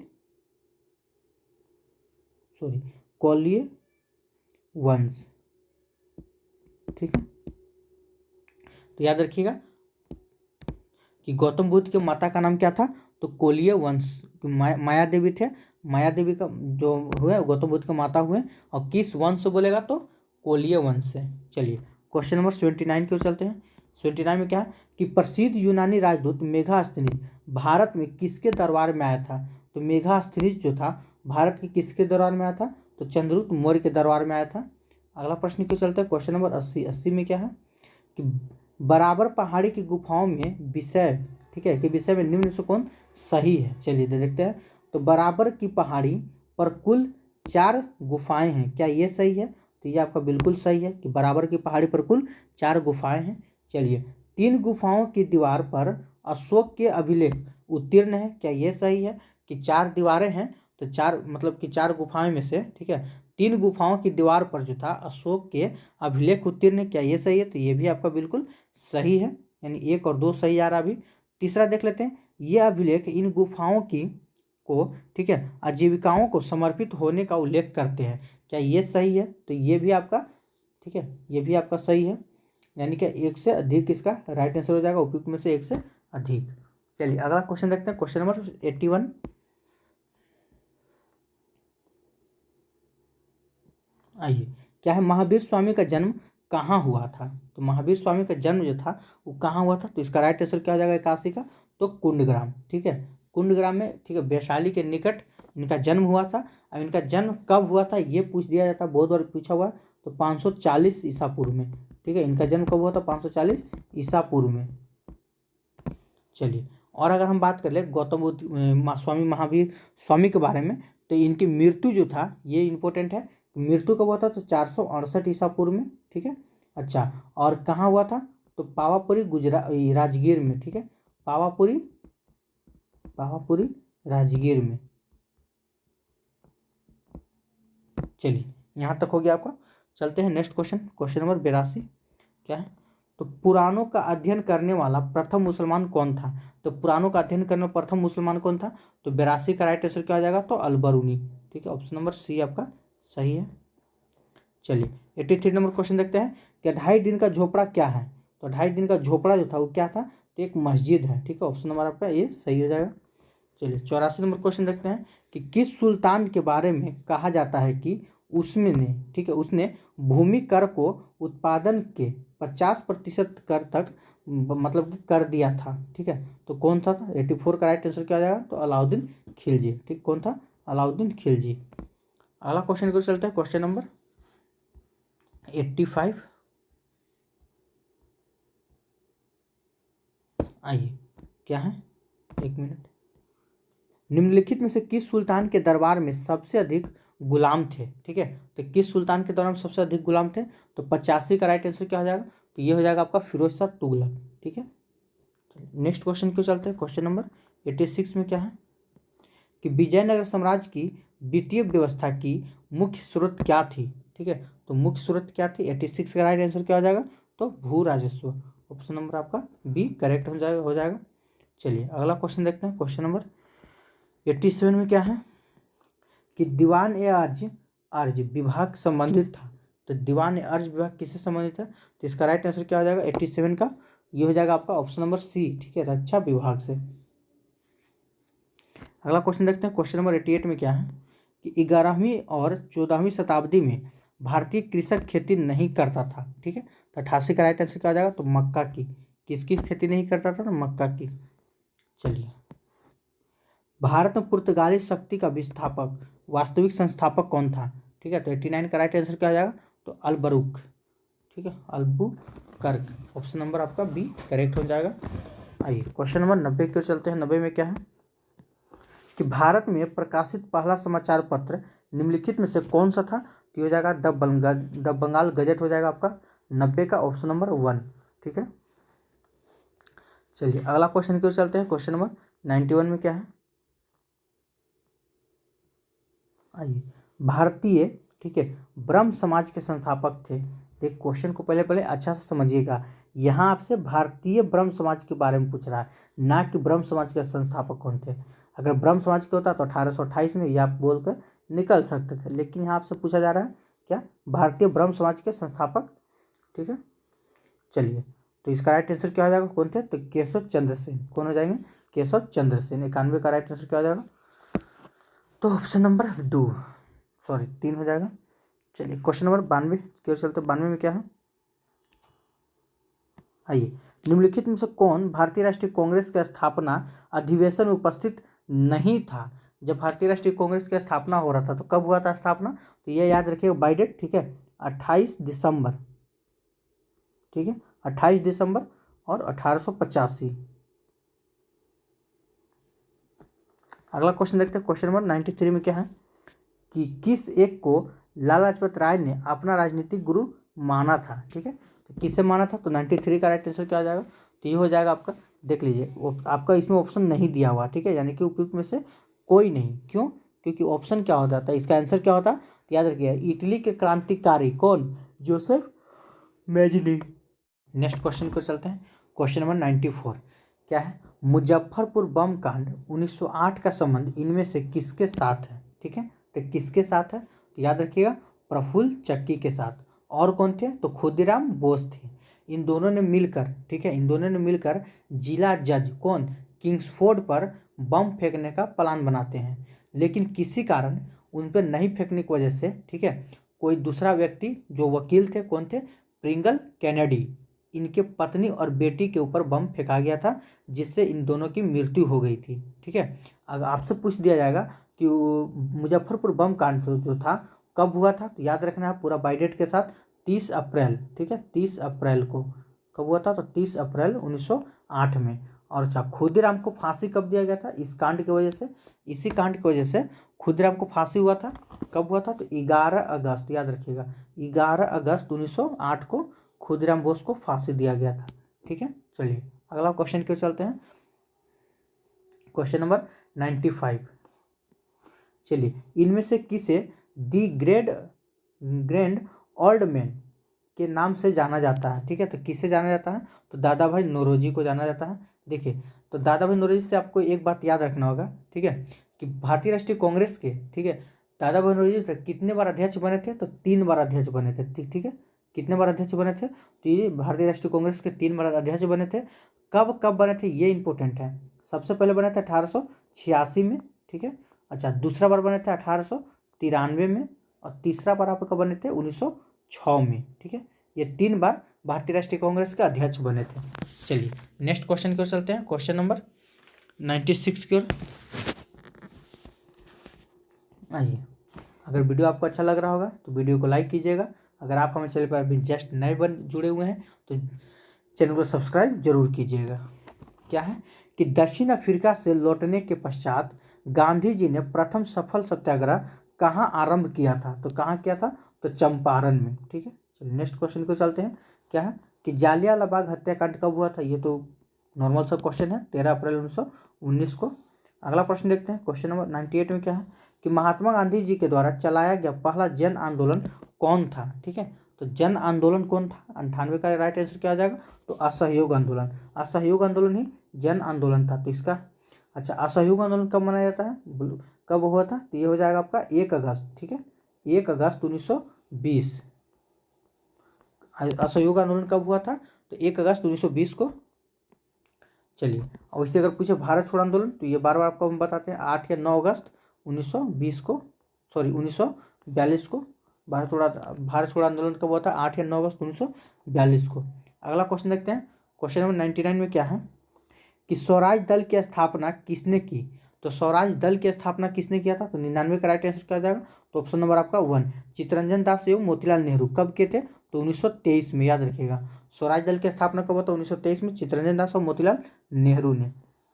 सॉरी, कोलिय वंश। ठीक है, तो याद रखिएगा कि गौतम बुद्ध के माता का नाम क्या था? तो कोलिय वंश, माया देवी थे। माया देवी का जो हुए गौतम बुद्ध के माता हुए, और किस वंश से बोलेगा? तो कोलिय वंश से। चलिए क्वेश्चन नंबर 79 क्यों चलते हैं। 79 में क्या है कि प्रसिद्ध यूनानी राजदूत मेगास्थनीज भारत में किसके दरबार में आया था? तो मेगास्थनीज जो था भारत के किसके दरबार में आया था? तो चंद्रगुप्त मौर्य के दरबार में आया था। अगला प्रश्न क्यों चलता है। क्वेश्चन नंबर 80 में क्या है कि बराबर पहाड़ी की गुफाओं में विषय, ठीक है, कि विषय में निम्न से कौन सही है? चलिए देखते हैं। तो बराबर की पहाड़ी पर कुल 4 गुफाएं हैं, क्या ये सही है? तो ये आपका बिल्कुल सही है कि बराबर की पहाड़ी पर कुल 4 गुफाएं हैं। चलिए 3 गुफाओं की दीवार पर अशोक के अभिलेख उत्तीर्ण है, क्या ये सही है? कि 4 दीवारें हैं तो 4 मतलब कि 4 गुफाएं में से, ठीक है, 3 गुफाओं की दीवार पर जो था अशोक के अभिलेख उत्तीर्ण है, क्या ये सही है? तो ये भी आपका बिल्कुल सही है, यानी 1 और 2 सही आ रहा। अभी तीसरा देख लेते हैं। ये अभिलेख इन गुफाओं की को, ठीक है, आजीविकाओं को समर्पित होने का उल्लेख करते हैं, क्या ये सही है? तो ये भी आपका, ठीक है, ये भी आपका सही है, यानी कि 1 से अधिक इसका राइट आंसर हो जाएगा, उपयुक्त में से 1 से अधिक। चलिए अगला क्वेश्चन देखते हैं। क्वेश्चन नंबर 81, आइए, क्या है, महावीर स्वामी का जन्म कहाँ हुआ था? तो महावीर स्वामी का जन्म जो था वो कहाँ हुआ था? तो इसका राइट आंसर क्या हो जाएगा 81 का? तो कुंडग्राम, ठीक है, कुंडग्राम में, ठीक है, वैशाली के निकट इनका जन्म हुआ था। अब इनका जन्म कब हुआ था ये पूछ दिया जाता है, बहुत बार पूछा हुआ है। तो 540 ईसा पूर्व में, ठीक है, इनका जन्म कब हुआ था, 540 ईसा पूर्व में। चलिए, और अगर हम बात कर ले गौतम बुद्ध स्वामी महावीर स्वामी के बारे में, तो इनकी मृत्यु जो था ये इंपॉर्टेंट है। मृत्यु कब हुआ था, तो 468 ईसा पूर्व में, ठीक है। अच्छा, और कहाँ हुआ था, तो पावापुरी गुजरात राजगीर में, ठीक है, पावापुरी पावापुरी राजगीर में। चलिए, यहाँ तक हो गया आपका। चलते हैं नेक्स्ट क्वेश्चन, क्वेश्चन नंबर 82 क्या है, तो पुराणों का अध्ययन करने वाला प्रथम मुसलमान कौन था। तो पुराणों का अध्ययन करने वाला प्रथम मुसलमान कौन था, तो 82 का राइट आंसर क्या हो जाएगा, तो अलबरूनी, ठीक है, ऑप्शन नंबर सी आपका सही है। चलिए, 83 नंबर क्वेश्चन देखते हैं कि 2.5 दिन का झोपड़ा क्या है। तो 2.5 दिन का झोपड़ा जो था वो क्या था, तो एक मस्जिद है, ठीक है, ऑप्शन नंबर आपका ये सही हो जाएगा। चलिए, 84 नंबर क्वेश्चन देखते हैं कि किस सुल्तान के बारे में कहा जाता है कि उसमें ने, ठीक है, उसने भूमि कर को उत्पादन के 50% कर तक मतलब कि कर दिया था, ठीक है। तो कौन सा था, 84 का राइट आंसर क्या आ जाएगा, तो अलाउद्दीन खिलजी, ठीक, कौन था, अलाउद्दीन खिलजी। अगला क्वेश्चन को चलता है, क्वेश्चन नंबर 85। आइए, क्या है, एक मिनट। निम्नलिखित में से किस सुल्तान के दरबार में सबसे अधिक गुलाम थे, ठीक है, तो किस सुल्तान के दौरान सबसे अधिक गुलाम थे, तो 85 का राइट आंसर क्या हो जाएगा, तो ये हो जाएगा आपका फिरोज शाह तुगलक, ठीक है। नेक्स्ट क्वेश्चन क्यों चलते हैं, क्वेश्चन नंबर 86 में क्या है कि विजयनगर साम्राज्य की वित्तीय व्यवस्था की मुख्य स्रोत क्या थी, ठीक है, तो मुख्य स्रोत क्या थी, 86 का राइट आंसर क्या हो जाएगा, तो भू राजस्व, ऑप्शन नंबर आपका बी करेक्ट हो जाएगा। चलिए, अगला क्वेश्चन देखते हैं, क्वेश्चन नंबर 87 में क्या है कि दीवान ए अर्ज अर्ज विभाग संबंधित था। तो दीवान ए अर्ज विभाग किससे संबंधित है, तो इसका राइट आंसर क्या हो जाएगा, 87 का ये हो जाएगा आपका ऑप्शन नंबर सी, ठीक है, रक्षा विभाग से। अगला क्वेश्चन देखते हैं, क्वेश्चन नंबर 88 में क्या है कि 11वीं और 14वीं शताब्दी में भारतीय कृषक खेती नहीं करता था, ठीक है, तो 88 का राइट आंसर क्या हो जाएगा, तो मक्का की, किसकी खेती नहीं करता था, तो मक्का की। चलिए, भारत में पुर्तगाली शक्ति का विस्थापक वास्तविक संस्थापक कौन था, ठीक है, तो 89 का राइट आंसर क्या हो जाएगा, तो अलबरुक, ठीक है, अल्बुकर्क, ऑप्शन नंबर आपका बी करेक्ट हो जाएगा। आइए, क्वेश्चन नंबर 90 की ओर चलते हैं। 90 में क्या है कि भारत में प्रकाशित पहला समाचार पत्र निम्नलिखित में से कौन सा था, तो हो जाएगा द बंगाल गजट हो जाएगा आपका 90 का ऑप्शन नंबर 1, ठीक है। चलिए, अगला क्वेश्चन की ओर चलते हैं, क्वेश्चन नंबर 91 में क्या है, आइए, भारतीय, ठीक है, ब्रह्म समाज के संस्थापक थे। देख, क्वेश्चन को पहले पहले अच्छा से समझिएगा, यहाँ आपसे भारतीय ब्रह्म समाज के बारे में पूछ रहा है, ना कि ब्रह्म समाज के संस्थापक कौन थे। अगर ब्रह्म समाज के होता तो 1828 में ये आप बोल कर निकल सकते थे, लेकिन यहाँ आपसे पूछा जा रहा है क्या, भारतीय ब्रह्म समाज के संस्थापक, ठीक है। चलिए, तो इसका राइट आंसर क्या हो जाएगा, कौन थे, तो केशव चंद्र सेन, कौन हो जाएंगे, केशव चंद्र सेन। 91 का राइट आंसर क्या हो जाएगा, तो ऑप्शन नंबर 3 हो जाएगा। चलिए, क्वेश्चन नंबर 92 की ओर चलते, 92 में क्या है, आइए, निम्नलिखित में से कौन भारतीय राष्ट्रीय कांग्रेस के स्थापना अधिवेशन में उपस्थित नहीं था। जब भारतीय राष्ट्रीय कांग्रेस की स्थापना हो रहा था तो कब हुआ था स्थापना, तो ये याद रखिएगा बाई डेट, ठीक है, 28 दिसंबर, ठीक है, 28 दिसंबर और 1885। अगला क्वेश्चन देखते हैं, क्वेश्चन नंबर 93 में क्या है कि किस एक को लाला लाजपत राय ने अपना राजनीतिक गुरु माना था, ठीक है, तो किसे माना था, तो 93 का राइट आंसर क्या हो जाएगा, तो ये हो जाएगा आपका, देख लीजिए आपका इसमें ऑप्शन नहीं दिया हुआ, ठीक है, यानी कि उपयुक्त में से कोई नहीं, क्यों, क्योंकि ऑप्शन क्या होता था, इसका आंसर क्या होता, तो याद रखिए इटली के क्रांतिकारी कौन, जोसेफ मैजिनी। नेक्स्ट क्वेश्चन को चलते हैं, क्वेश्चन नंबर 94 क्या है, मुजफ्फरपुर बम कांड 1908 का संबंध इनमें से किसके साथ है, ठीक है, तो किसके साथ है, तो याद रखिएगा प्रफुल्ल चक्की के साथ। और कौन थे, तो खुदीराम बोस थे। इन दोनों ने मिलकर, ठीक है, इन दोनों ने मिलकर जिला जज कौन, किंग्सफोर्ड पर बम फेंकने का प्लान बनाते हैं, लेकिन किसी कारण उन पर नहीं फेंकने की वजह से, ठीक है, कोई दूसरा व्यक्ति जो वकील थे, कौन थे, प्रिंगल कैनेडी, इनके पत्नी और बेटी के ऊपर बम फेंका गया था, जिससे इन दोनों की मृत्यु हो गई थी। ठीक है, अगर आपसे पूछ दिया जाएगा कि वो मुजफ्फरपुर बम कांड जो था कब हुआ था, तो याद रखना है पूरा बाई डेट के साथ 30 अप्रैल। ठीक है, 30 अप्रैल को कब हुआ था, तो 30 अप्रैल 1908 में। और अच्छा, खुदीराम को फांसी कब दिया गया था, इस कांड की वजह से, इसी कांड की वजह से खुदीराम को फांसी हुआ था। कब हुआ था, तो 11 अगस्त, याद रखिएगा 11 अगस्त 1908 को खुदीराम बोस को फांसी दिया गया था। ठीक है, चलिए अगला क्वेश्चन क्यों चलते हैं, क्वेश्चन नंबर 95। चलिए, इनमें से किसे दी ग्रैंड ओल्ड मैन के नाम से जाना जाता है। ठीक है, तो किसे जाना जाता है, तो दादा भाई नौरोजी को जाना जाता है। देखिए, तो दादा भाई नौरोजी से आपको एक बात याद रखना होगा, ठीक है, कि भारतीय राष्ट्रीय कांग्रेस के, ठीक है, दादा भाई नौरोजी कितने बार अध्यक्ष बने थे, तो 3 बार अध्यक्ष बने थे। ठीक है, कितने बार अध्यक्ष बने थे, तो ये भारतीय राष्ट्रीय कांग्रेस के 3 बार अध्यक्ष बने थे। कब कब बने थे ये इंपॉर्टेंट है। सबसे पहले बने थे 1886 में। ठीक है, अच्छा, दूसरा बार बने थे 1893 में, और तीसरा बार आप कब बने थे, 1906 में। ठीक है, ये 3 बार भारतीय राष्ट्रीय कांग्रेस के अध्यक्ष बने थे। चलिए नेक्स्ट क्वेश्चन की ओर चलते हैं, क्वेश्चन नंबर 96 की ओर। आइए, अगर वीडियो आपको अच्छा लग रहा होगा तो वीडियो को लाइक कीजिएगा। अगर आप हमारे चैनल पर अभी जस्ट नए जुड़े हुए हैं तो चैनल को सब्सक्राइब जरूर कीजिएगा। क्या है कि दक्षिण अफ्रीका से लौटने के पश्चात गांधी जी ने प्रथम सफल सत्याग्रह कहाँ आरंभ किया था, तो कहाँ किया था, तो चंपारण में। ठीक है, चलिए नेक्स्ट क्वेश्चन को चलते हैं। क्या है कि जालियांवाला बाग हत्याकांड कब हुआ था, ये तो नॉर्मल सा क्वेश्चन है, 13 अप्रैल 1919 को। अगला प्रश्न देखते हैं, क्वेश्चन नंबर 98 में क्या है कि महात्मा गांधी जी के द्वारा चलाया गया पहला जन आंदोलन कौन था। ठीक है, तो जन आंदोलन कौन था, 98 का राइट आंसर क्या आ जाएगा, तो असहयोग आंदोलन। असहयोग आंदोलन ही जन आंदोलन था, तो इसका अच्छा, असहयोग आंदोलन कब मनाया जाता है, कब हुआ था, तो ये हो जाएगा आपका 1 अगस्त। ठीक है, 1 अगस्त 1920। असहयोग आंदोलन कब हुआ था, तो 1 अगस्त 1920 को। चलिए, और इससे अगर पूछे भारत छोड़ो आंदोलन, तो ये बार बार आपको हम बताते हैं, 8 या 9 अगस्त 1920 को, सॉरी 1942 को। भारत छोड़ो आंदोलन कब हुआ था, 8 या 9 अगस्त 1942 को। अगला क्वेश्चन देखते हैं, क्वेश्चन नंबर 99 में क्या है कि स्वराज दल की स्थापना किसने की, तो स्वराज दल की स्थापना किसने किया था, तो 99 का राइट आंसर क्या आ जाएगा, तो ऑप्शन नंबर आपका 1 चित्तरंजन दास एवं मोतीलाल नेहरू। कब किए थे, तो 1923 में, याद रखिएगा। स्वराज दल की स्थापना कब हुआ था, 1923 में, चित्तरंजन दास और मोतीलाल नेहरू ने।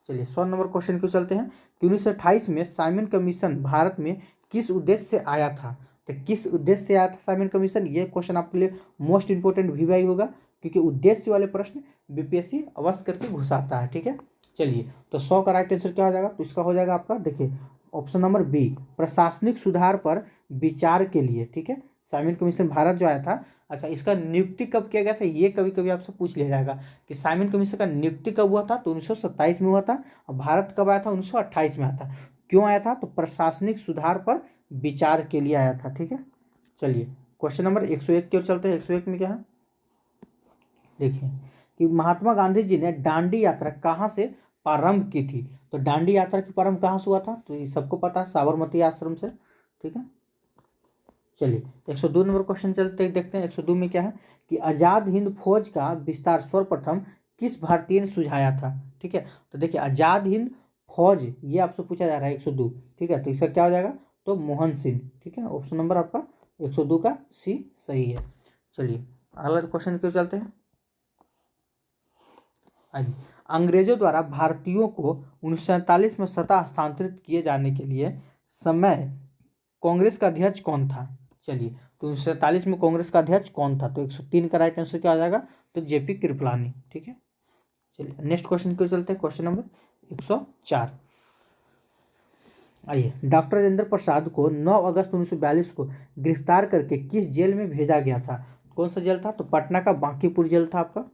चलिए 100 नंबर क्वेश्चन को चलते हैं कि 1928 में साइमन कमीशन भारत में किस उद्देश्य से आया था, तो किस उद्देश्य से आया था साइमन कमीशन, ये क्वेश्चन आपके लिए मोस्ट इंपोर्टेंट वीवाई होगा, क्योंकि उद्देश्य वाले प्रश्न बीपीएससी अवश्य करके घुसाता है। ठीक है, चलिए, तो 100 का राइट आंसर क्या हो जाएगा, तो इसका हो जाएगा आपका, देखिए ऑप्शन नंबर बी, प्रशासनिक सुधार पर विचार के लिए। ठीक है, साइमन कमीशन भारत जो आया था, अच्छा, इसका नियुक्ति कब किया गया था, ये कभी कभी आपसे पूछ लिया जाएगा कि साइमन कमीशन का नियुक्ति कब हुआ था, तो 1927 में हुआ था, और भारत कब आया था, 1928 में आया था। क्यों आया था, तो प्रशासनिक सुधार पर विचार के लिए आया था। ठीक है, चलिए क्वेश्चन नंबर 101 की ओर चलते हैं। 101 में क्या है, देखिए कि महात्मा गांधी जी ने दांडी यात्रा कहाँ से प्रारंभ की थी, तो दांडी यात्रा की प्रारंभ कहाँ से हुआ था, तो ये सबको पता है, साबरमती आश्रम से। ठीक है, चलिए 102 नंबर क्वेश्चन चलते देखते हैं। 102 में क्या है कि आज़ाद हिंद फौज का विस्तार सर्वप्रथम किस भारतीय ने सुझाया था। ठीक है, तो देखिए आज़ाद हिंद फौज, ये आपसे पूछा जा रहा है 102। ठीक है, तो इसका क्या हो जाएगा, तो मोहन सिंह। ठीक है, ऑप्शन नंबर आपका 102 का सी सही है। चलिए अगला क्वेश्चन क्यों चलते हैं। अंग्रेजों द्वारा भारतीयों को 1947 में सत्ता हस्तांतरित किए जाने के लिए समय कांग्रेस का अध्यक्ष कौन था। चलिए, तो 1947 में कांग्रेस का अध्यक्ष कौन था, तो 103 का राइट आंसर क्या आ जाएगा, तो जेपी कृपलानी। ठीक है, चलिए नेक्स्ट क्वेश्चन क्यों चलते हैं, क्वेश्चन नंबर 104। आइए, डॉक्टर राजेंद्र प्रसाद को 9 अगस्त 1942 को गिरफ्तार करके किस जेल में भेजा गया था, कौन सा जेल था, तो पटना का बांकीपुर जेल था आपका।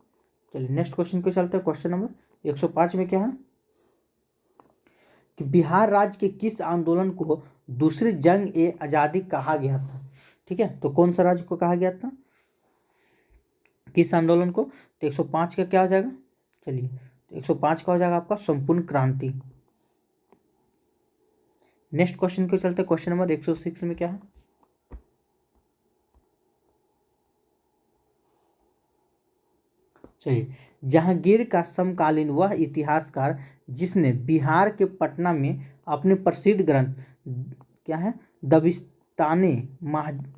चलिए नेक्स्ट क्वेश्चन क्यों चलते हैं, क्वेश्चन नंबर 105 में क्या है कि बिहार राज्य के किस आंदोलन को दूसरी जंग ए आज़ादी कहा गया था। ठीक है, तो कौन सा राज्य को कहा गया था, किस आंदोलन को, तो 105 का क्या हो जाएगा, चलिए तो 105 का हो जाएगा आपका संपूर्ण क्रांति। नेक्स्ट क्वेश्चन को चलते हैं, क्वेश्चन नंबर 106 में क्या है, चलिए जहांगीर का समकालीन वह इतिहासकार जिसने बिहार के पटना में अपने प्रसिद्ध ग्रंथ क्या है दबिस्ताने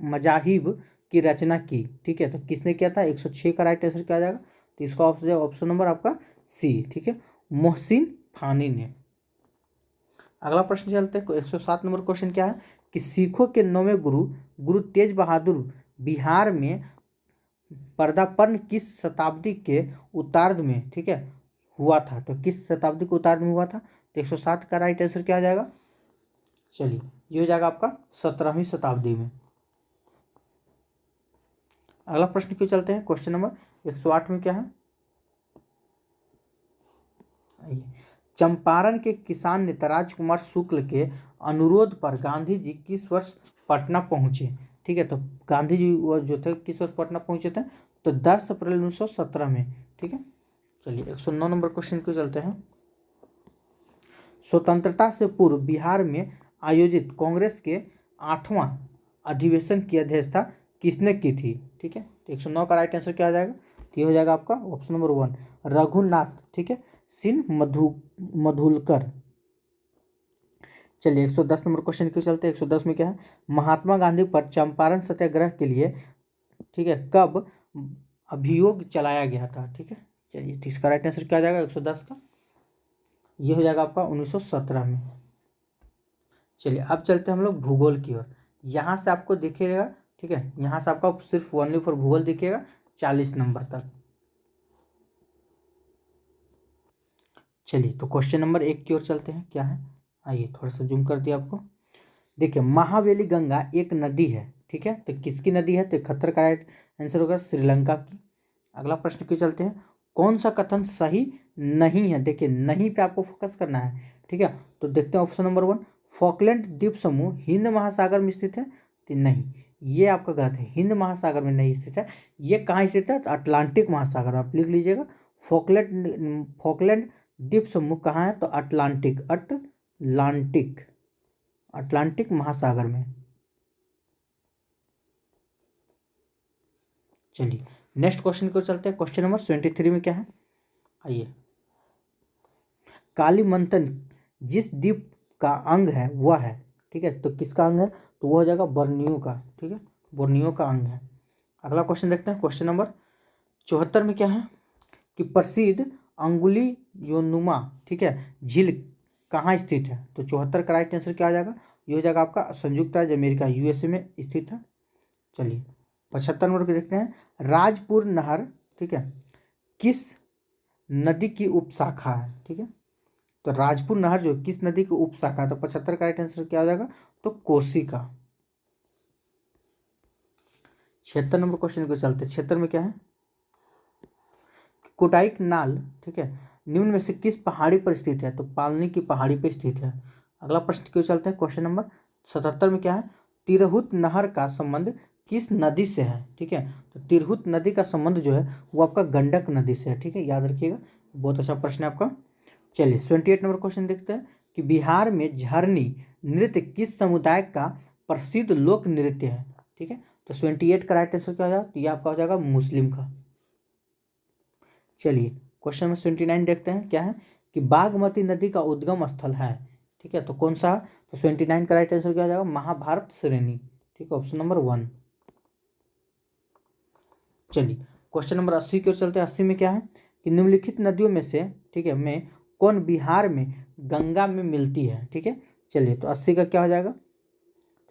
मजाहिब की रचना की। ठीक है, तो किसने किया था? 106 का राइट आंसर क्या आ जाएगा? तो इसका ऑप्शन नंबर आपका सी। ठीक है, मोहसिन फानी ने। अगला प्रश्न चलते हैं, 107 नंबर क्वेश्चन क्या है कि सिखों के 9वें गुरु गुरु तेज बहादुर बिहार में पदार्पण किस शताब्दी के उत्तरार्ध में, ठीक है, हुआ था? तो किस शताब्दी के उत्तरार्ध में हुआ था? तो 107 का राइट आंसर क्या आ जाएगा? चलिए, ये हो जाएगा आपका 17वीं शताब्दी में। अगला प्रश्न क्यों चलते हैं, क्वेश्चन नंबर 108 में क्या है? चंपारण के किसान नेता राजकुमार शुक्ल के अनुरोध पर गांधी जी किस वर्ष पटना पहुंचे? ठीक है, तो गांधी जी वो जो थे किस वर्ष पटना पहुंचे थे? तो 10 अप्रैल 1917 में। ठीक है, चलिए 109 नंबर क्वेश्चन क्यों चलते हैं। स्वतंत्रता से पूर्व बिहार में आयोजित कांग्रेस के 8वां अधिवेशन की अध्यक्षता किसने की थी? ठीक है, तो 109 का राइट आंसर क्या आ जाएगा? तो ये हो जाएगा आपका ऑप्शन नंबर 1 रघुनाथ, ठीक है, सिंह मधुलकर। चलिए 110 नंबर क्वेश्चन क्यों चलते हैं। 110 में क्या है? महात्मा गांधी पर चंपारण सत्याग्रह के लिए, ठीक है, कब अभियोग चलाया गया था? ठीक है, चलिए इसका राइट आंसर क्या आ जाएगा 110 का? ये हो जाएगा आपका 1917 में। चलिए अब चलते हैं हम लोग भूगोल की ओर। यहाँ से आपको दिखेगा, ठीक है, यहाँ से आपका सिर्फ ओनली फॉर भूगोल दिखेगा 40 नंबर तक। चलिए तो क्वेश्चन नंबर 1 की ओर चलते हैं, क्या है? आइए थोड़ा सा जूम कर दिया आपको। देखिए, महावेली गंगा एक नदी है, ठीक है, तो किसकी नदी है? तो 71 का राइट आंसर होगा श्रीलंका की। अगला प्रश्न क्यों चलते हैं, कौन सा कथन सही नहीं है? देखिए, नहीं पे आपको फोकस करना है, ठीक है, तो देखते हैं ऑप्शन नंबर 1 फॉकलैंड द्वीप समूह हिंद महासागर में स्थित है। तो नहीं, ये आपका गलत है, हिंद महासागर में नहीं स्थित है। ये कहाँ स्थित है? तो अटलांटिक महासागर में। आप लिख लीजिएगा, फॉकलैंड द्वीप समूह कहाँ है? तो अटलांटिक अटलांटिक महासागर में। चलिए नेक्स्ट क्वेश्चन को चलते हैं, क्वेश्चन नंबर 23 में क्या है? आइए, कालीमंथन जिस द्वीप का अंग है वह है, ठीक है, तो किसका अंग है? तो वह हो जाएगा बोर्नियो का, ठीक है, बोर्नियो का अंग है। अगला क्वेश्चन देखते हैं, क्वेश्चन नंबर 74 में क्या है कि प्रसिद्ध अंगुली योनुमा, ठीक है, झील कहाँ स्थित है? तो 74 का राइट आंसर क्या आ जाएगा? ये हो जाएगा आपका संयुक्त राज्य अमेरिका यूएसए में स्थित है। चलिए 75 नंबर को देखते हैं, राजपुर नहर, ठीक है, किस नदी की उपशाखा है? ठीक है, तो राजपुर नहर जो किस नदी की उपशाखा है? तो 75 का राइट आंसर क्या आ जाएगा? तो कोसी का। 76 नंबर क्वेश्चन को चलते हैं, 76 में क्या है? कोटाइक नाल, ठीक है, निम्न में से किस पहाड़ी पर स्थित है? तो पालनी की पहाड़ी पर स्थित है। अगला प्रश्न क्यों चलता है, क्वेश्चन नंबर 77 में क्या है? तिरहुत नहर का संबंध किस नदी से है? ठीक है, तो तिरहुत नदी का संबंध जो है वो आपका गंडक नदी से है, ठीक है, याद रखिएगा, बहुत अच्छा प्रश्न है आपका। चलिए 28 नंबर क्वेश्चन देखते हैं कि बिहार में झरनी नृत्य किस समुदाय का प्रसिद्ध लोक नृत्य है? ठीक है, तो 28 का राइट आंसर क्या हो जाएगा? तो ये आपका हो जाएगा मुस्लिम का। चलिए क्वेश्चन नंबर 29 देखते हैं, क्या है कि बागमती नदी का उद्गम स्थल है, ठीक है, तो कौन सा? तो 29 का राइट आंसर क्या हो जाएगा? महाभारत श्रेणी, ठीक है, ऑप्शन नंबर 1। चलिए क्वेश्चन नंबर 80 की ओर चलते हैं। 80 में क्या है कि निम्नलिखित नदियों में से, ठीक है, में कौन बिहार में गंगा में मिलती है? ठीक है, चलिए तो 80 का क्या हो जाएगा?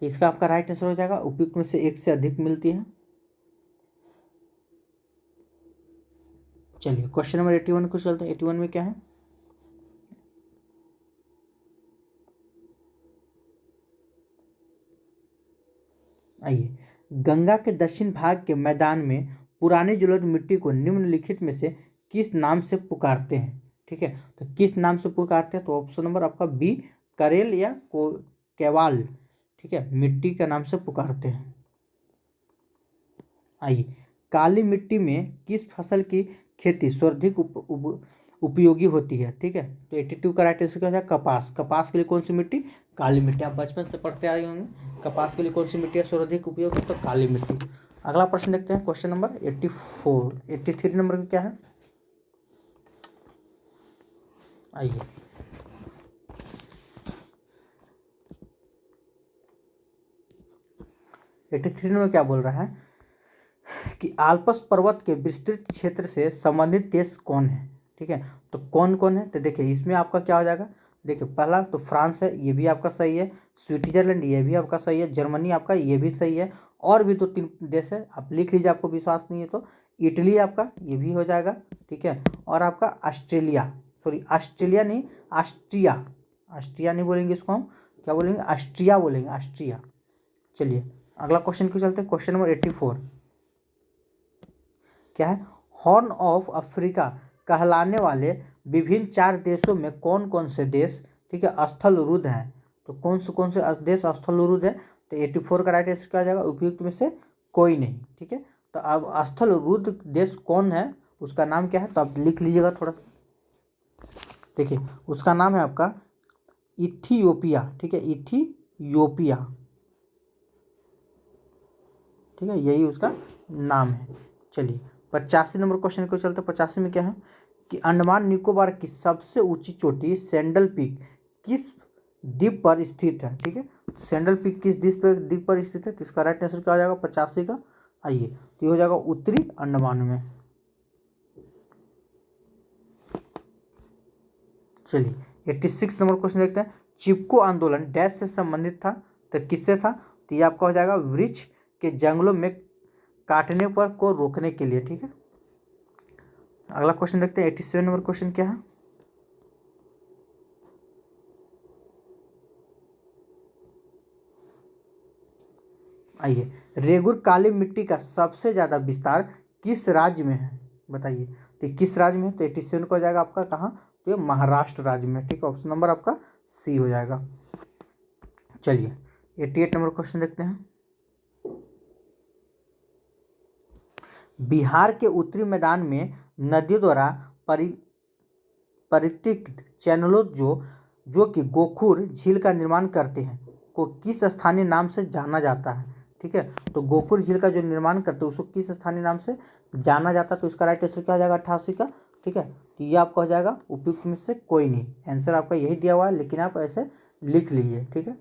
तो इसका आपका राइट आंसर हो जाएगा उपयुक्त में से एक से अधिक मिलती है। चलिए क्वेश्चन नंबर 81 को चलते हैं। 81 में क्या है? आइए, गंगा के दक्षिण भाग के मैदान में पुरानी जलोढ़ मिट्टी को निम्नलिखित में से किस नाम से पुकारते हैं? ठीक है, तो किस नाम से पुकारते हैं? तो ऑप्शन नंबर आपका बी करेल या केवाल, ठीक है, मिट्टी का नाम से पुकारते हैं। आइए, काली मिट्टी में किस फसल की खेती सर्वाधिक उपयोगी होती है? ठीक है, तो 82 का राइट आंसर क्या है? कपास। कपास के लिए कौन सी मिट्टी? काली मिट्टी। आप बचपन से पढ़ते आए होंगे, कपास के लिए कौन सी मिट्टी है सर्वाधिक उपयोगी? तो काली मिट्टी। अगला प्रश्न देखते हैं, क्वेश्चन नंबर 84 83 नंबर का क्या है? आइए, एटी थ्री में क्या बोल रहा है कि आल्प्स पर्वत के विस्तृत क्षेत्र से संबंधित देश कौन है। ठीक है, तो कौन कौन है, तो देखिए इसमें आपका क्या हो जाएगा। देखिए पहला तो फ्रांस है, ये भी आपका सही है। स्विट्जरलैंड, ये भी आपका सही है। जर्मनी आपका, ये भी सही है। और भी 2-3 देश है, आप लिख लीजिए, आपको विश्वास नहीं है तो। इटली आपका, ये भी हो जाएगा। ठीक है, और आपका ऑस्ट्रेलिया, सॉरी ऑस्ट्रेलिया नहीं, ऑस्ट्रिया, ऑस्ट्रिया नहीं बोलेंगे इसको, हम क्या बोलेंगे, ऑस्ट्रिया बोलेंगे, ऑस्ट्रिया। चलिए अगला क्वेश्चन क्यों चलते हैं, क्वेश्चन नंबर 84 क्या है। हॉर्न ऑफ अफ्रीका कहलाने वाले विभिन्न 4 देशों में कौन कौन से देश, ठीक है, स्थलरुद्ध हैं। तो कौन से देश स्थलरुद्ध है, तो 84 का राइट आंसर क्या आ जाएगा, उपयुक्त में से कोई नहीं। ठीक है, तो अब स्थलरुद्ध देश कौन है, उसका नाम क्या है, तो आप लिख लीजिएगा थोड़ा। देखिए उसका नाम है आपका इथियोपिया। ठीक है, इथियोपिया। ठीक है, यही उसका नाम है। चलिए 85 नंबर क्वेश्चन को चलते हैं। 85 में क्या है कि अंडमान निकोबार की सबसे ऊंची चोटी सैंडल पीक किस द्वीप पर स्थित है। ठीक है, सैंडल पीक किस द्वीप पर स्थित है, तो इसका राइट आंसर क्या हो जाएगा 85 का। आइए, तो ये हो जाएगा उत्तरी अंडमान में। चलिए 86 नंबर क्वेश्चन देखते हैं। चिपको आंदोलन डैश से संबंधित था, तो किससे था, तो ये आपका हो जाएगा वृक्ष के जंगलों में काटने पर को रोकने के लिए। ठीक है, अगला क्वेश्चन देखते हैं। 87 नंबर क्वेश्चन क्या है। आइए, रेगुर काली मिट्टी का सबसे ज्यादा विस्तार किस राज्य में है, बताइए, तो किस राज्य में है, तो 87 को हो जाएगा आपका कहाँ, तो ये महाराष्ट्र राज्य में। ठीक है, ऑप्शन नंबर आपका सी हो जाएगा। चलिए 88 नंबर क्वेश्चन देखते हैं। बिहार के उत्तरी मैदान में नदियों द्वारा परित्यक्त चैनलों जो कि गोखुर झील का निर्माण करते हैं को किस स्थानीय नाम से जाना जाता है। ठीक है, तो गोखुर झील का जो निर्माण करते हैं उसको किस स्थानीय नाम से जाना जाता है, तो इसका राइट आंसर क्या हो जाएगा 88 का। ठीक है, तो ये आपका हो जाएगा उपयुक्त में से कोई नहीं, आंसर आपका यही दिया हुआ है, लेकिन आप ऐसे लिख लीजिए। ठीक है,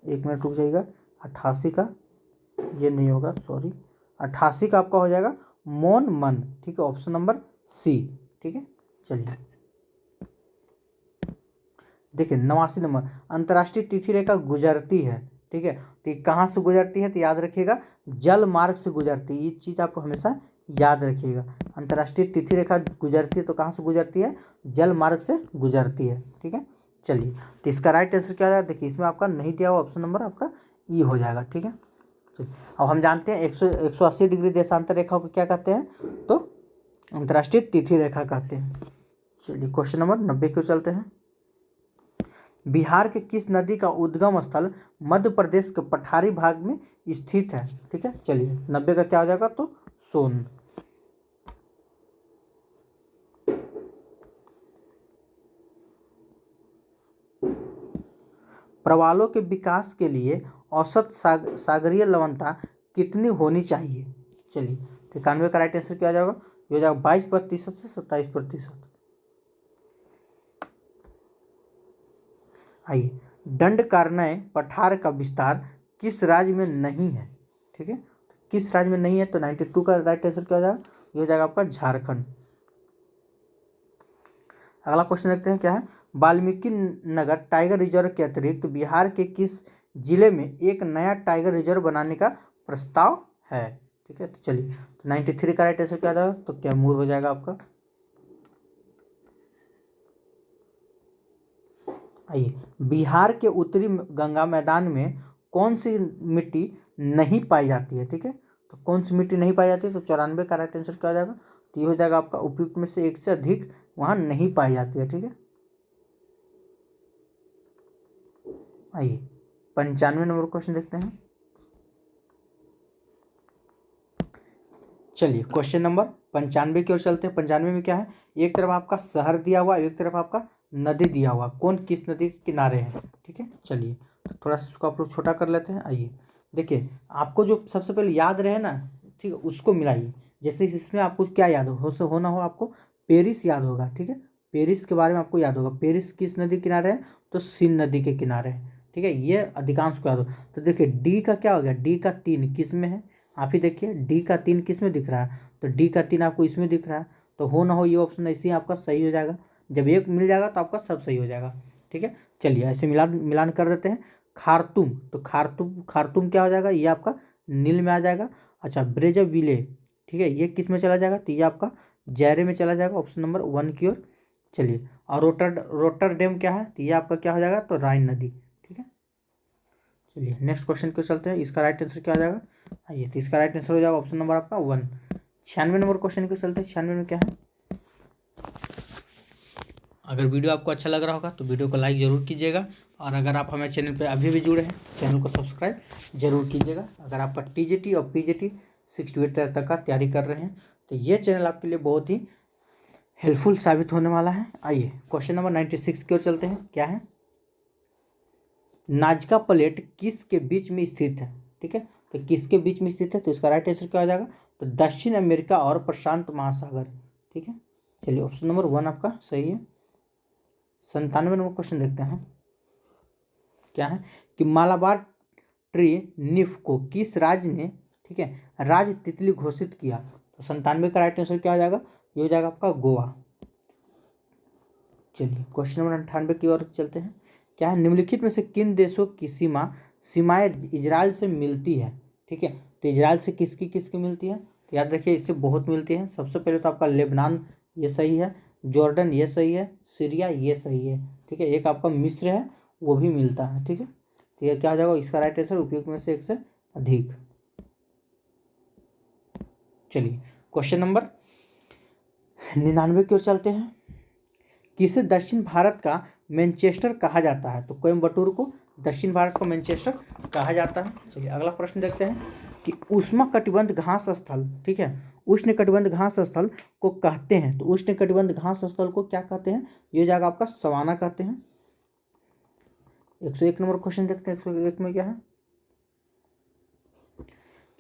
1 मिनट रुक जाइएगा। 88 का ये नहीं होगा, सॉरी, 88 का आपका हो जाएगा मोन मन। ठीक है, ऑप्शन नंबर सी। ठीक है, चलिए देखिए 89 नंबर, अंतर्राष्ट्रीय तिथि रेखा गुजरती है। ठीक है, तो कहाँ से गुजरती है, तो याद रखिएगा जल मार्ग से गुजरती है, ये चीज़ आपको हमेशा याद रखिएगा। अंतर्राष्ट्रीय तिथि रेखा गुजरती है तो कहाँ से गुजरती है, जल मार्ग से गुजरती है। ठीक है, चलिए तो इसका राइट आंसर क्या है, देखिए इसमें आपका नहीं दिया हुआ ऑप्शन नंबर आपका ई हो जाएगा। ठीक है, अब हम जानते हैं 180 डिग्री देशांतर रेखा को क्या कहते हैं, तो अंतर्राष्ट्रीय तिथि रेखा कहते हैं। चलिए क्वेश्चन नंबर 90 को चलते हैं। बिहार के किस नदी का उद्गम स्थल मध्य प्रदेश के पठारी भाग में स्थित है। ठीक है, चलिए 90 का क्या हो जाएगा, तो सोन। प्रवालों के विकास के लिए औसत सागरीय लवणता कितनी होनी चाहिए। चलिए 91 का राइट आंसर क्या हो जाएगा, ये हो जाएगा 22% से 27%। आइए, दंडकारण्य पठार का विस्तार किस राज्य में नहीं है। ठीक है, किस राज्य में नहीं है, तो 92 का राइट आंसर क्या हो जाएगा, ये हो जाएगा आपका झारखंड। अगला क्वेश्चन देखते हैं क्या है। वाल्मीकि नगर टाइगर रिजर्व के अतिरिक्त बिहार के किस जिले में एक नया टाइगर रिजर्व बनाने का प्रस्ताव है। ठीक है, तो चलिए 93 का राइट आंसर क्या जाएगा, तो कैमूर हो जाएगा आपका। आइए, बिहार के उत्तरी गंगा मैदान में कौन सी मिट्टी नहीं पाई जाती है। ठीक है, तो कौन सी मिट्टी नहीं पाई जाती है, तो 94 का राइट आंसर क्या हो जाएगा, तो ये हो जाएगा आपका उपयुक्त में से एक से अधिक वहाँ नहीं पाई जाती है। ठीक है, आइए 95 नंबर क्वेश्चन देखते हैं। चलिए क्वेश्चन नंबर 95 की ओर चलते हैं। 95 में क्या है, एक तरफ आपका शहर दिया हुआ, एक तरफ आपका नदी दिया हुआ, कौन किस नदी के किनारे है। ठीक है, चलिए थोड़ा सा उसको आप लोग छोटा कर लेते हैं। आइए देखिए, आपको जो सबसे पहले याद रहे ना, ठीक है, उसको मिलाइए। जैसे इसमें आपको क्या याद होना हो, आपको पेरिस याद होगा। ठीक है, पेरिस के बारे में आपको याद होगा, पेरिस किस नदी के किनारे है, तो सीन नदी के किनारे है, ठीक है, ये अधिकांश को याद हो। तो देखिए डी का क्या हो गया, डी का 3 किस में है, आप ही देखिए डी का 3 किस में दिख रहा है, तो डी का 3 आपको इसमें दिख रहा है, तो हो ना हो ये ऑप्शन ऐसे ही आपका सही हो जाएगा। जब एक मिल जाएगा तो आपका सब सही हो जाएगा, ठीक है। चलिए ऐसे मिलान कर देते हैं। खार्तूम, तो खार्तूम क्या हो जाएगा, ये आपका नील में आ जाएगा। अच्छा ब्रेजविले, ठीक है, ये किस में चला जाएगा, तो ये आपका जैरे में चला जाएगा, ऑप्शन नंबर 1 की ओर। चलिए और रोटरडेम क्या है, तो ये आपका क्या हो जाएगा, तो राइन नदी, ठीक है। चलिए नेक्स्ट क्वेश्चन को चलते हैं, इसका राइट आंसर क्या हो जाएगा, आइए, तो इसका राइट आंसर हो जाएगा ऑप्शन नंबर आपका 1। 96 नंबर क्वेश्चन को चलते हैं, 96 में क्या है। अगर वीडियो आपको अच्छा लग रहा होगा तो वीडियो को लाइक ज़रूर कीजिएगा, और अगर आप हमारे चैनल पर अभी भी जुड़े हैं चैनल को सब्सक्राइब जरूर कीजिएगा। अगर आपका टीजीटी और पीजीटी 6 to 8 तक का तैयारी कर रहे हैं तो ये चैनल आपके लिए बहुत ही हेल्पफुल साबित होने वाला है। आइए क्वेश्चन नंबर 96 की ओर चलते हैं, क्या है, नाजका प्लेट किसके बीच में स्थित है, ठीक है, तो किसके बीच में स्थित है, तो इसका राइट आंसर क्या हो जाएगा, तो दक्षिण अमेरिका और प्रशांत महासागर, ठीक है। चलिए ऑप्शन नंबर 1 आपका सही है। 97 नंबर क्वेश्चन देखते हैं, क्या है कि मालाबार ट्री नीफ को किस राज्य ने, ठीक है, राज्य तितली घोषित किया, तो 97 का राइट आंसर क्या हो जाएगा, ये हो जाएगा आपका गोवा। चलिए क्वेश्चन नंबर 98 की ओर चलते हैं, क्या है, निम्नलिखित में से किन देशों की सीमाएं इजराइल से मिलती है, ठीक है, तो इजराइल से किसकी मिलती है, तो याद रखिए इससे बहुत मिलती है। सबसे पहले तो आपका लेबनान, ये सही है, जॉर्डन ये सही है, सीरिया ये सही है, ठीक है, एक आपका मिस्र है वो भी मिलता है, ठीक है। तो ये क्या हो जाएगा, इसका राइट आंसर उपयुक्त में से एक से अधिक। चलिए क्वेश्चन नंबर 99 की ओर चलते हैं, किसे दक्षिण भारत का मैनचेस्टर कहा जाता है, तो कोयम्बटूर को दक्षिण भारत का मैनचेस्टर कहा जाता है। चलिए अगला प्रश्न देखते हैं कि उष्णकटिबंध घास स्थल, ठीक है, उष्णकटिबंध घास स्थल को कहते हैं, तो उष्णकटिबंध घास स्थल को क्या कहते हैं, ये जाएगा आपका सवाना कहते हैं। 101 नंबर क्वेश्चन देखते हैं, 101 में क्या है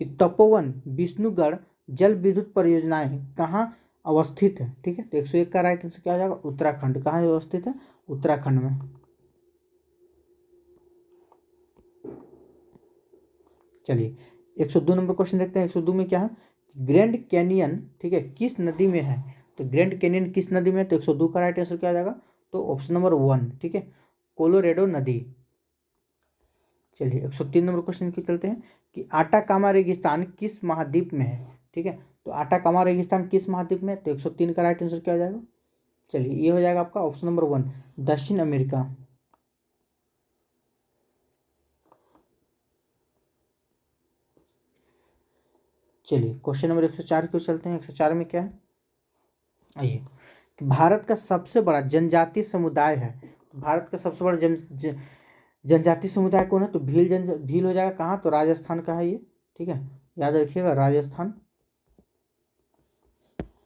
कि तपोवन विष्णुगढ़ जल विद्युत परियोजनाएं कहाँ अवस्थित है, ठीक है, तो 101 का राइट आंसर क्या हो जाएगा, उत्तराखंड। कहाँ अवस्थित है, उत्तराखंड में। चलिए 102 नंबर क्वेश्चन देखते हैं, 102 में क्या है, ग्रैंड कैनियन, ठीक है, किस नदी में है, तो ग्रैंड कैनियन किस नदी में है, तो 102 का राइट आंसर क्या आ जाएगा, तो ऑप्शन नंबर 1, ठीक है, कोलोरेडो नदी। चलिए 103 नंबर क्वेश्चन की चलते हैं कि आटाकामा रेगिस्तान किस महाद्वीप में है, ठीक है, तो आटाकामा रेगिस्तान किस महाद्वीप में है, तो 103 का राइट आंसर क्या हो जाएगा, चलिए ये हो जाएगा आपका ऑप्शन नंबर 1, दक्षिण अमेरिका। चलिए क्वेश्चन नंबर 104 की ओर चलते हैं, 104 में क्या है, आइए, भारत का सबसे बड़ा जनजातीय समुदाय है, तो भारत का सबसे बड़ा जनजातीय समुदाय कौन है, तो भील हो जाएगा, कहाँ, तो राजस्थान का है ये, ठीक है, याद रखिएगा राजस्थान।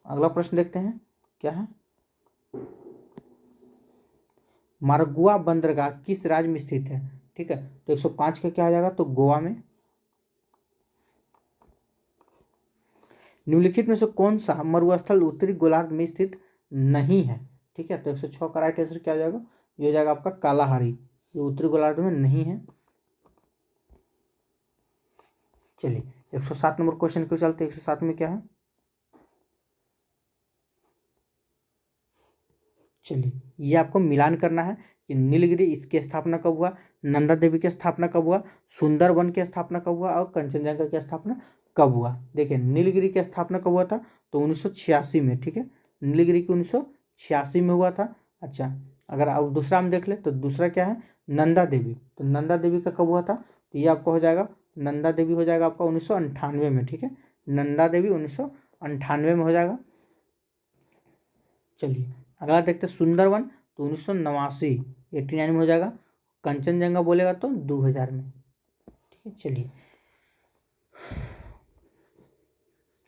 अगला प्रश्न देखते हैं, क्या है, मारगुआ बंदरगाह किस राज्य में स्थित है, ठीक है, तो 105 का क्या हो जाएगा, तो गोवा में। निम्नलिखित में से कौन सा मरुस्थल उत्तरी गोलार्ध में स्थित नहीं है, ठीक है, तो 106 का राइट आंसर क्या हो जाएगा, ये हो जाएगा आपका कालाहारी, ये उत्तरी गोलार्ध में नहीं है। चलिए 107 नंबर क्वेश्चन क्यों चलते हैं, 107 में क्या है, चलिए ये आपको मिलान करना है कि नीलगिरी इसकी स्थापना कब हुआ, नंदा देवी की स्थापना कब हुआ, सुंदरवन की स्थापना कब हुआ, और कंचनजंगा की स्थापना कब हुआ। देखिए नीलगिरी की स्थापना कब हुआ था, तो 1986 में, ठीक है, नीलगिरी की 1986 में हुआ था। अच्छा अगर आप दूसरा हम देख ले तो दूसरा क्या है, नंदा देवी, तो नंदा देवी का कब हुआ था, तो ये आपका हो जाएगा, नंदा देवी हो जाएगा आपका 1998 में, ठीक है, नंदा देवी 1998 में हो जाएगा। चलिए अगला देखते हैं सुंदरवन, तो 1989 89 में हो जाएगा, कंचनजंगा बोलेगा तो 2000 में, ठीक है। चलिए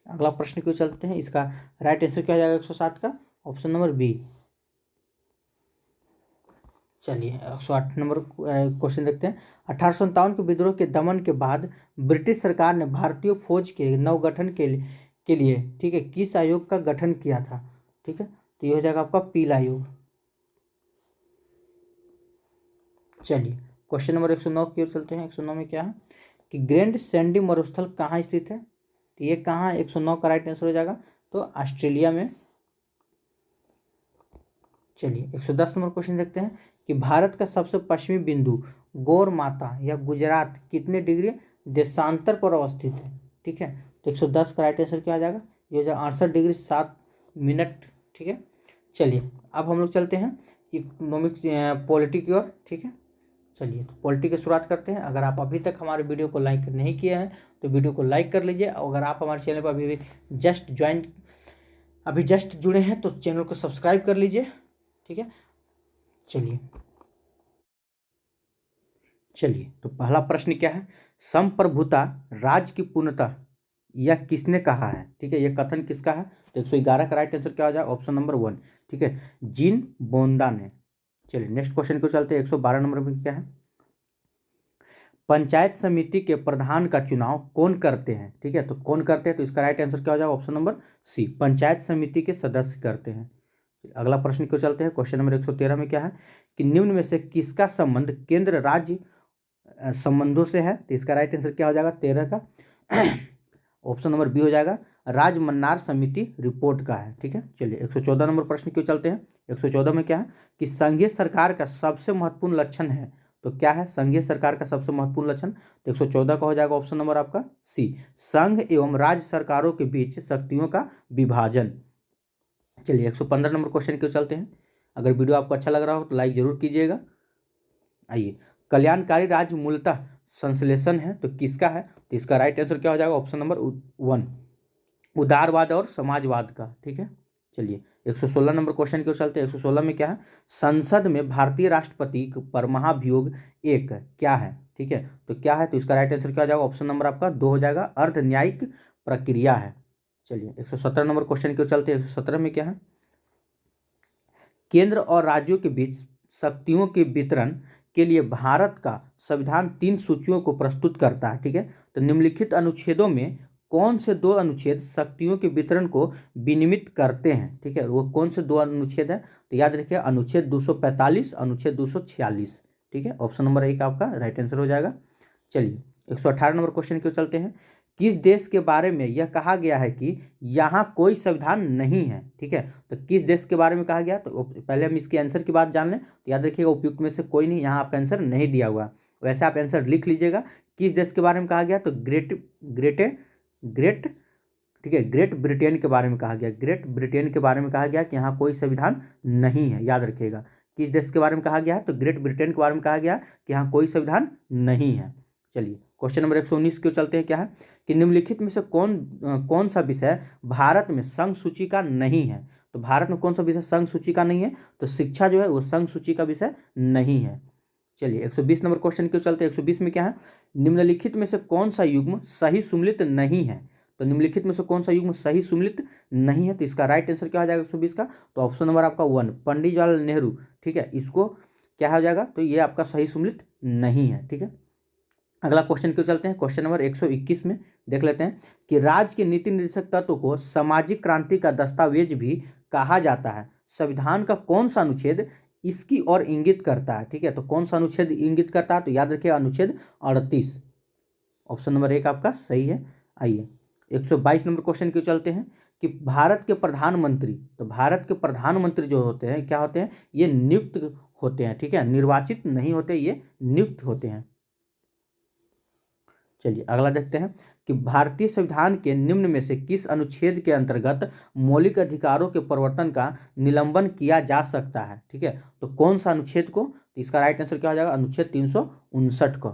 अगला प्रश्न क्यों चलते हैं, इसका राइट आंसर क्या हो जाएगा 107 का, ऑप्शन नंबर बी। चलिए 108 नंबर क्वेश्चन देखते हैं, 1857 के विद्रोह के दमन के बाद ब्रिटिश सरकार ने भारतीय फौज के नवगठन के लिए, ठीक है, किस आयोग का गठन किया था, ठीक है, तो ये हो जाएगा आपका पीला युग। चलिए क्वेश्चन नंबर 109 की ओर चलते हैं। 109 में क्या है कि ग्रैंड सैंडी मरुस्थल कहाँ स्थित है, तो ये कहाँ है, 109 का राइट आंसर हो जाएगा तो ऑस्ट्रेलिया में। चलिए 110 नंबर क्वेश्चन देखते हैं कि भारत का सबसे पश्चिमी बिंदु गौर माता या गुजरात कितने डिग्री देशांतर पर अवस्थित है, ठीक है। तो 110 का राइट आंसर क्या आ जाएगा, ये हो जाएगा 68 डिग्री 7 मिनट, ठीक है। चलिए अब हम लोग चलते हैं इकोनॉमिक्स पॉलिटी की ओर, ठीक है। चलिए तो पॉलिटी की शुरुआत करते हैं। अगर आप अभी तक हमारे वीडियो को लाइक नहीं किए हैं तो वीडियो को लाइक कर लीजिए, और अगर आप हमारे चैनल पर अभी जस्ट जुड़े हैं तो चैनल को सब्सक्राइब कर लीजिए, ठीक है। चलिए तो पहला प्रश्न क्या है, संप्रभुता राज्य की पूर्णता यह किसने कहा है, ठीक है, यह कथन किसका है। तो 111 का राइट आंसर क्या हो जाएगा, ऑप्शन नंबर 1, ठीक है, जीन बोंदा ने। चलिए नेक्स्ट क्वेश्चन को चलते हैं। 112 नंबर में क्या है, पंचायत समिति के प्रधान का चुनाव कौन करते हैं, ठीक है। तो कौन करते हैं, तो इसका राइट आंसर क्या हो जाएगा, ऑप्शन नंबर सी, पंचायत समिति के सदस्य करते हैं। अगला प्रश्न को चलते हैं। क्वेश्चन नंबर 113 में क्या है कि निम्न में से किसका संबंध केंद्र राज्य संबंधों से है। तो इसका राइट आंसर क्या हो जाएगा, 13 का ऑप्शन नंबर बी हो जाएगा, राज मन्नार समिति रिपोर्ट का है, ठीक है। चलिए 114 नंबर प्रश्न क्यों चलते हैं। 114 में क्या है कि संघीय सरकार का सबसे महत्वपूर्ण लक्षण है। तो क्या है संघीय सरकार का सबसे महत्वपूर्ण लक्षण, तो 114 का हो जाएगा ऑप्शन नंबर आपका सी, संघ एवं राज्य सरकारों के बीच शक्तियों का विभाजन। चलिए 115 नंबर क्वेश्चन क्यों चलते हैं। अगर वीडियो आपको अच्छा लग रहा हो तो लाइक जरूर कीजिएगा। आइए, कल्याणकारी राज्य मूलतः संश्लेषण है, तो किसका है, तो इसका राइट आंसर क्या हो जाएगा, ऑप्शन नंबर 1, उदारवाद और समाजवाद का, ठीक है। चलिए 116 नंबर क्वेश्चन क्यों चलते हैं। 116 में क्या है, संसद में भारतीय राष्ट्रपति पर महाभियोग एक क्या है, ठीक है। तो क्या है, तो इसका राइट आंसर क्या हो जाएगा, ऑप्शन नंबर आपका 2 हो जाएगा, अर्ध न्यायिक प्रक्रिया है। चलिए 117 नंबर क्वेश्चन क्यों चलते हैं। 117 में क्या है, केंद्र और राज्यों के बीच शक्तियों के वितरण के लिए भारत का संविधान 3 सूचियों को प्रस्तुत करता है, ठीक है। तो निम्नलिखित अनुच्छेदों में कौन से 2 अनुच्छेद शक्तियों के वितरण को विनियमित करते हैं, ठीक है। वो कौन से 2 अनुच्छेद है, तो याद रखिए अनुच्छेद 245, अनुच्छेद 246, ठीक है। ऑप्शन नंबर 1 आपका राइट आंसर हो जाएगा। चलिए 118 नंबर क्वेश्चन क्यों चलते हैं, किस देश के बारे में यह कहा गया है कि यहाँ कोई संविधान नहीं है, ठीक है। तो किस देश के बारे में कहा गया, तो पहले हम इसके आंसर की बात जान लें। तो याद रखिएगा उपयुक्त में से कोई नहीं, यहाँ आपका आंसर नहीं दिया हुआ, वैसे आप आंसर लिख लीजिएगा। किस देश के बारे में कहा गया, तो ठीक है, ग्रेट ब्रिटेन के बारे में कहा गया, ग्रेट ब्रिटेन के बारे में कहा गया कि यहाँ कोई संविधान नहीं है, याद रखिएगा। किस देश के बारे में कहा गया है, तो ग्रेट ब्रिटेन के बारे में कहा गया कि यहाँ कोई संविधान नहीं है। चलिए क्वेश्चन नंबर 119 क्यों चलते हैं, क्या है कि निम्नलिखित में से कौन सा विषय भारत में संघ सूची का नहीं है। तो भारत में कौन सा विषय संघ सूची का नहीं है, तो शिक्षा जो है वो संघ सूची का विषय नहीं है। चलिए 120 नंबर क्वेश्चन क्यों चलते हैं। 120 में क्या है, निम्नलिखित में से कौन सा युग्म सही सुमेलित नहीं है। तो निम्नलिखित में से कौन सा युग्म सही सुमेलित नहीं है, तो इसका राइट आंसर क्या हो जाएगा 120 का, तो ऑप्शन नंबर आपका 1, पंडित जवाहरलाल नेहरू, ठीक है। इसको क्या हो जाएगा, तो ये आपका सही सुमेलित नहीं है, ठीक है। अगला क्वेश्चन क्यों चलते हैं। क्वेश्चन नंबर 121 में देख लेते हैं कि राज्य के नीति निर्देशक तत्व को सामाजिक क्रांति का दस्तावेज भी कहा जाता है। संविधान का कौन सा अनुच्छेद इसकी ओर इंगित करता है, ठीक है। तो कौन सा अनुच्छेद इंगित करता है, तो याद रखिए अनुच्छेद 38, ऑप्शन नंबर 1 आपका सही है। आइए 122 नंबर क्वेश्चन क्यों चलते हैं कि भारत के प्रधानमंत्री, तो भारत के प्रधानमंत्री जो होते हैं क्या होते हैं, ये नियुक्त होते हैं, ठीक है, निर्वाचित नहीं होते, ये नियुक्त होते हैं। चलिए अगला देखते हैं कि भारतीय संविधान के निम्न में से किस अनुच्छेद के अंतर्गत मौलिक अधिकारों के प्रवर्तन का निलंबन किया जा सकता है, ठीक है। तो कौन सा अनुच्छेद को, तो इसका राइट आंसर क्या हो जाएगा, अनुच्छेद 359 को।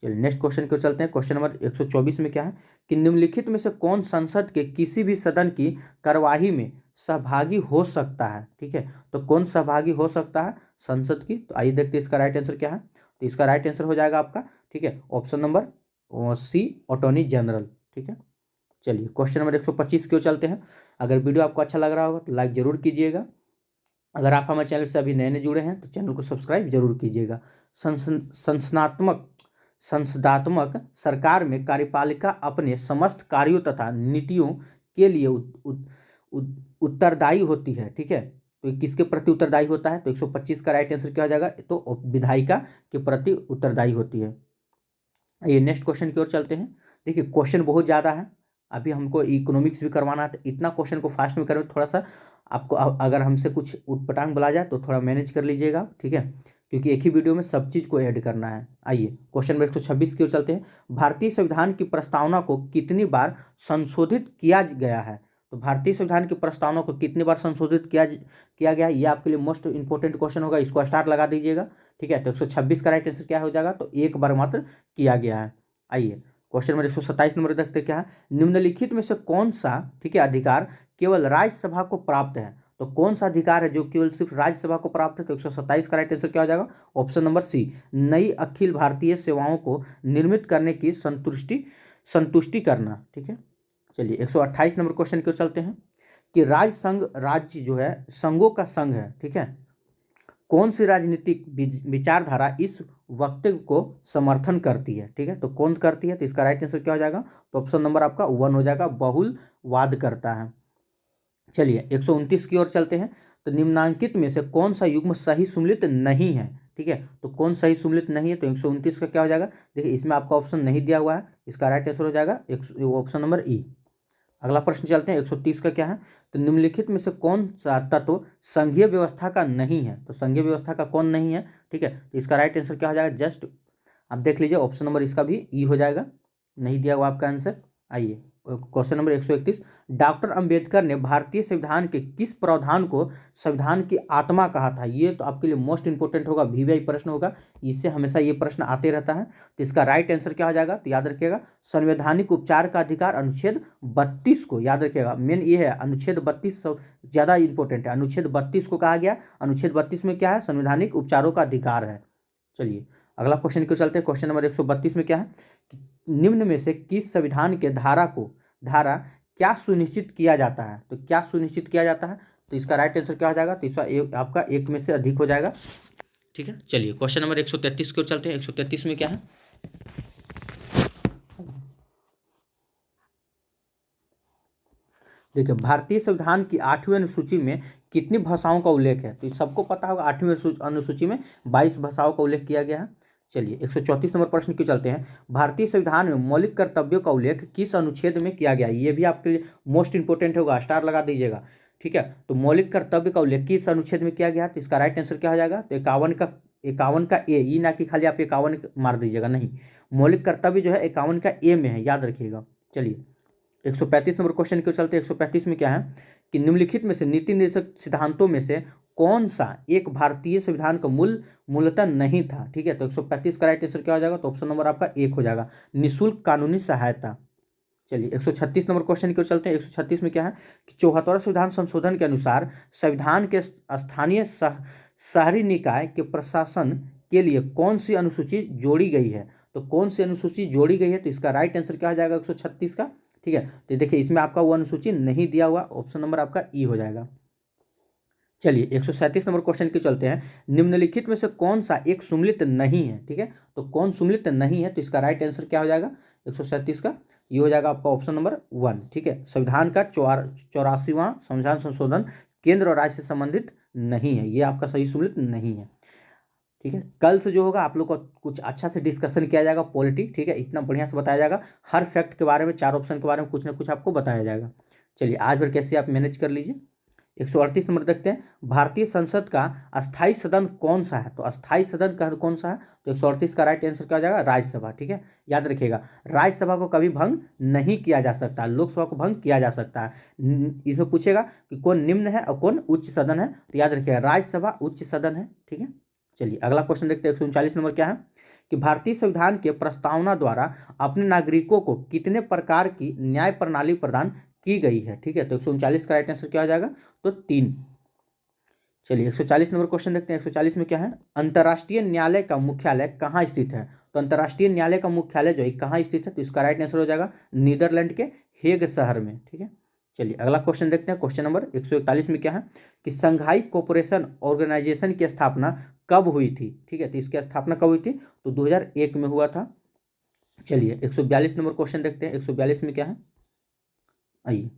चलिए नेक्स्ट क्वेश्चन को चलते हैं। क्वेश्चन नंबर 124 में क्या है कि निम्नलिखित में से कौन संसद के किसी भी सदन की कार्यवाही में सहभागी हो सकता है, ठीक है। तो कौन सहभागी हो सकता है संसद की, तो आइए देखते हैं इसका राइट आंसर क्या है। तो इसका राइट आंसर हो जाएगा आपका, ठीक है, option number C, attorney general, ठीक है। चलिए क्वेश्चन नंबर 125 क्यों चलते हैं। अगर वीडियो आपको अच्छा लग रहा होगा तो लाइक जरूर कीजिएगा। अगर आप हमारे चैनल से अभी नए जुड़े हैं तो चैनल को सब्सक्राइब जरूर कीजिएगा। संसदात्मक सरकार में कार्यपालिका अपने समस्त कार्यों तथा नीतियों के लिए उत्तरदायी होती है, ठीक है, तो किसके प्रति उत्तरदायी होता है, तो 125 का राइट आंसर क्या हो जाएगा, तो विधायिका के प्रति उत्तरदायी होती है। ये नेक्स्ट क्वेश्चन की ओर चलते हैं। देखिए क्वेश्चन बहुत ज़्यादा है, अभी हमको इकोनॉमिक्स भी करवाना है, तो इतना क्वेश्चन को फास्ट में करें थोड़ा सा आपको अगर हमसे कुछ उटपटांग बोला जाए तो थोड़ा मैनेज कर लीजिएगा, ठीक है, क्योंकि एक ही वीडियो में सब चीज़ को ऐड करना है। आइए क्वेश्चन नंबर 126 की ओर चलते हैं। भारतीय संविधान की प्रस्तावना को कितनी बार संशोधित किया गया है, तो भारतीय संविधान की प्रस्तावना को कितनी बार संशोधित किया गया है, ये आपके लिए मोस्ट इंपॉर्टेंट क्वेश्चन होगा, इसको स्टार लगा दीजिएगा, ठीक है। तो 126 का राइट आंसर क्या हो जाएगा, तो एक बार मात्र किया गया है। आइए क्वेश्चन नंबर 127 नंबर देखते क्या है, निम्नलिखित में से कौन सा, ठीक है, अधिकार केवल राज्यसभा को प्राप्त है, तो कौन सा अधिकार है जो केवल सिर्फ राज्यसभा को प्राप्त है, तो 127 का राइट आंसर क्या हो जाएगा, ऑप्शन नंबर सी, नई अखिल भारतीय सेवाओं को निर्मित करने की संतुष्टि करना, ठीक है। चलिए 128 नंबर क्वेश्चन की ओर चलते हैं कि राज्य जो है संघों का संघ है, ठीक है, कौन सी राजनीतिक विचारधारा इस वक्तव्य को समर्थन करती है, ठीक है, तो कौन करती है, तो इसका राइट आंसर क्या हो जाएगा, तो ऑप्शन नंबर आपका 1 हो जाएगा, बहुलवाद करता है। चलिए 129 की ओर चलते हैं, तो निम्नांकित में से कौन सा युग्म सही सुमेलित नहीं है, ठीक है, तो कौन सही सुमेलित नहीं है, तो 129 का क्या हो जाएगा, देखिए इसमें आपका ऑप्शन नहीं दिया हुआ है, इसका राइट आंसर हो जाएगा ऑप्शन नंबर ई। अगला प्रश्न चलते हैं 130 का क्या है, तो निम्नलिखित में से कौन सा तत्व संघीय व्यवस्था का नहीं है, तो संघीय व्यवस्था का कौन नहीं है, ठीक है, तो इसका राइट आंसर क्या हो जाएगा, जस्ट आप देख लीजिए ऑप्शन नंबर इसका भी ई हो जाएगा, नहीं दिया हुआ आपका आंसर। आइए क्वेश्चन नंबर 131, डॉक्टर अंबेडकर ने भारतीय संविधान के किस प्रावधान को संविधान की आत्मा कहा था, ये तो आपके लिए मोस्ट इंपोर्टेंट होगा, वीवीआई प्रश्न होगा, इससे हमेशा ये प्रश्न आते रहता है, तो इसका राइट आंसर क्या हो जाएगा, तो याद रखिएगा संवैधानिक उपचार का अधिकार अनुच्छेद 32 को, याद रखिएगा मेन ये है, अनुच्छेद 32 ज़्यादा इंपॉर्टेंट है, अनुच्छेद 32 को कहा गया, अनुच्छेद 32 में क्या है, संवैधानिक उपचारों का अधिकार है। चलिए अगला क्वेश्चन को चलते हैं, क्वेश्चन नंबर 132 में क्या है, निम्न में से किस संविधान के धारा क्या सुनिश्चित किया जाता है, तो क्या सुनिश्चित किया जाता है, तो इसका राइट आंसर क्या हो जाएगा, तो इसका आपका एक में से अधिक हो जाएगा, ठीक है। चलिए क्वेश्चन नंबर 133 की ओर चलते हैं। 133 में क्या है, देखिए भारतीय संविधान की 8वीं अनुसूची में कितनी भाषाओं का उल्लेख है, तो सबको पता होगा 8वीं अनुसूची में 22 भाषाओं का उल्लेख किया गया है। चलिए 134 नंबर प्रश्न की चलते हैं, भारतीय संविधान में मौलिक कर्तव्यों का उल्लेख किस अनुच्छेद में किया गया है, ये भी आपके लिए मोस्ट इंपोर्टेंट होगा, स्टार लगा दीजिएगा, ठीक है। तो मौलिक कर्तव्य का उल्लेख किस अनुच्छेद में किया गया है, तो इसका राइट आंसर क्या हो जाएगा, तो 51 का ए, ई ना कि खाली आप 51 मार दीजिएगा, नहीं, मौलिक कर्तव्य जो है 51 का ए में है, याद रखिएगा। चलिए 135 नंबर क्वेश्चन की ओर चलते हैं। 135 में क्या है कि निम्नलिखित में से नीति निर्देशक सिद्धांतों में से कौन सा एक भारतीय संविधान का मूलतः नहीं था, ठीक है, तो 135 का राइट आंसर क्या हो जाएगा, तो ऑप्शन नंबर आपका एक हो जाएगा, निःशुल्क कानूनी सहायता। चलिए 136 नंबर क्वेश्चन की ओर चलते हैं। 136 में क्या है कि 74वें संविधान संशोधन के अनुसार संविधान के स्थानीय शहरी निकाय के प्रशासन के लिए कौन सी अनुसूची जोड़ी गई है, तो कौन सी अनुसूची जोड़ी गई है, तो इसका राइट आंसर क्या हो जाएगा 136 का, ठीक है। तो देखिए इसमें आपका वो अनुसूची नहीं दिया हुआ, ऑप्शन नंबर आपका ई हो जाएगा। चलिए 137 नंबर क्वेश्चन की चलते हैं, निम्नलिखित में से कौन सा एक सुमेलित नहीं है, ठीक है, तो कौन सुमेलित नहीं है, तो इसका राइट आंसर क्या हो जाएगा 137 का, ये हो जाएगा आपका ऑप्शन नंबर 1, ठीक है। संविधान का 84वां संविधान संशोधन केंद्र और राज्य से संबंधित नहीं है, ये आपका सही सुमेलित नहीं है, ठीक है। कल से जो होगा आप लोग को कुछ अच्छा से डिस्कशन किया जाएगा पॉलिटी, ठीक है, इतना बढ़िया से बताया जाएगा, हर फैक्ट के बारे में, 4 ऑप्शन के बारे में कुछ ना कुछ आपको बताया जाएगा। चलिए आज भर कैसे आप मैनेज कर लीजिए। 138 नंबर देखते हैं, भारतीय संसद का अस्थाई सदन कौन सा है, तो अस्थाई सदन का कौन सा है, तो 138 का राइट आंसर क्या हो जाएगा, राज्यसभा, ठीक है, याद रखिएगा राज्यसभा को कभी भंग नहीं किया जा सकता, लोकसभा को भंग किया जा सकता है। इसमें पूछेगा कि कौन निम्न है और कौन उच्च सदन है, तो याद रखिएगा राज्यसभा उच्च सदन है, ठीक है। चलिए अगला क्वेश्चन देखते हैं। 139 नंबर क्या है कि भारतीय संविधान के प्रस्तावना द्वारा अपने नागरिकों को कितने प्रकार की न्याय प्रणाली प्रदान की गई है, ठीक है, तो 139 का राइट आंसर क्या हो जाएगा, तो 3। चलिए 140 नंबर क्वेश्चन देखते हैं। 140 में क्या है, अंतर्राष्ट्रीय न्यायालय का मुख्यालय कहाँ स्थित है, तो अंतर्राष्ट्रीय न्यायालय का मुख्यालय जो है कहाँ स्थित है, तो इसका राइट आंसर हो जाएगा नीदरलैंड के हेग शहर में, ठीक है। चलिए अगला क्वेश्चन देखते हैं। क्वेश्चन नंबर 141 में क्या है कि संघाई कोऑपरेशन ऑर्गेनाइजेशन की स्थापना कब हुई थी, ठीक है, तो इसकी स्थापना कब हुई थी, तो 2001 में हुआ था। चलिए 142 नंबर क्वेश्चन देखते हैं। 142 में क्या है, आइए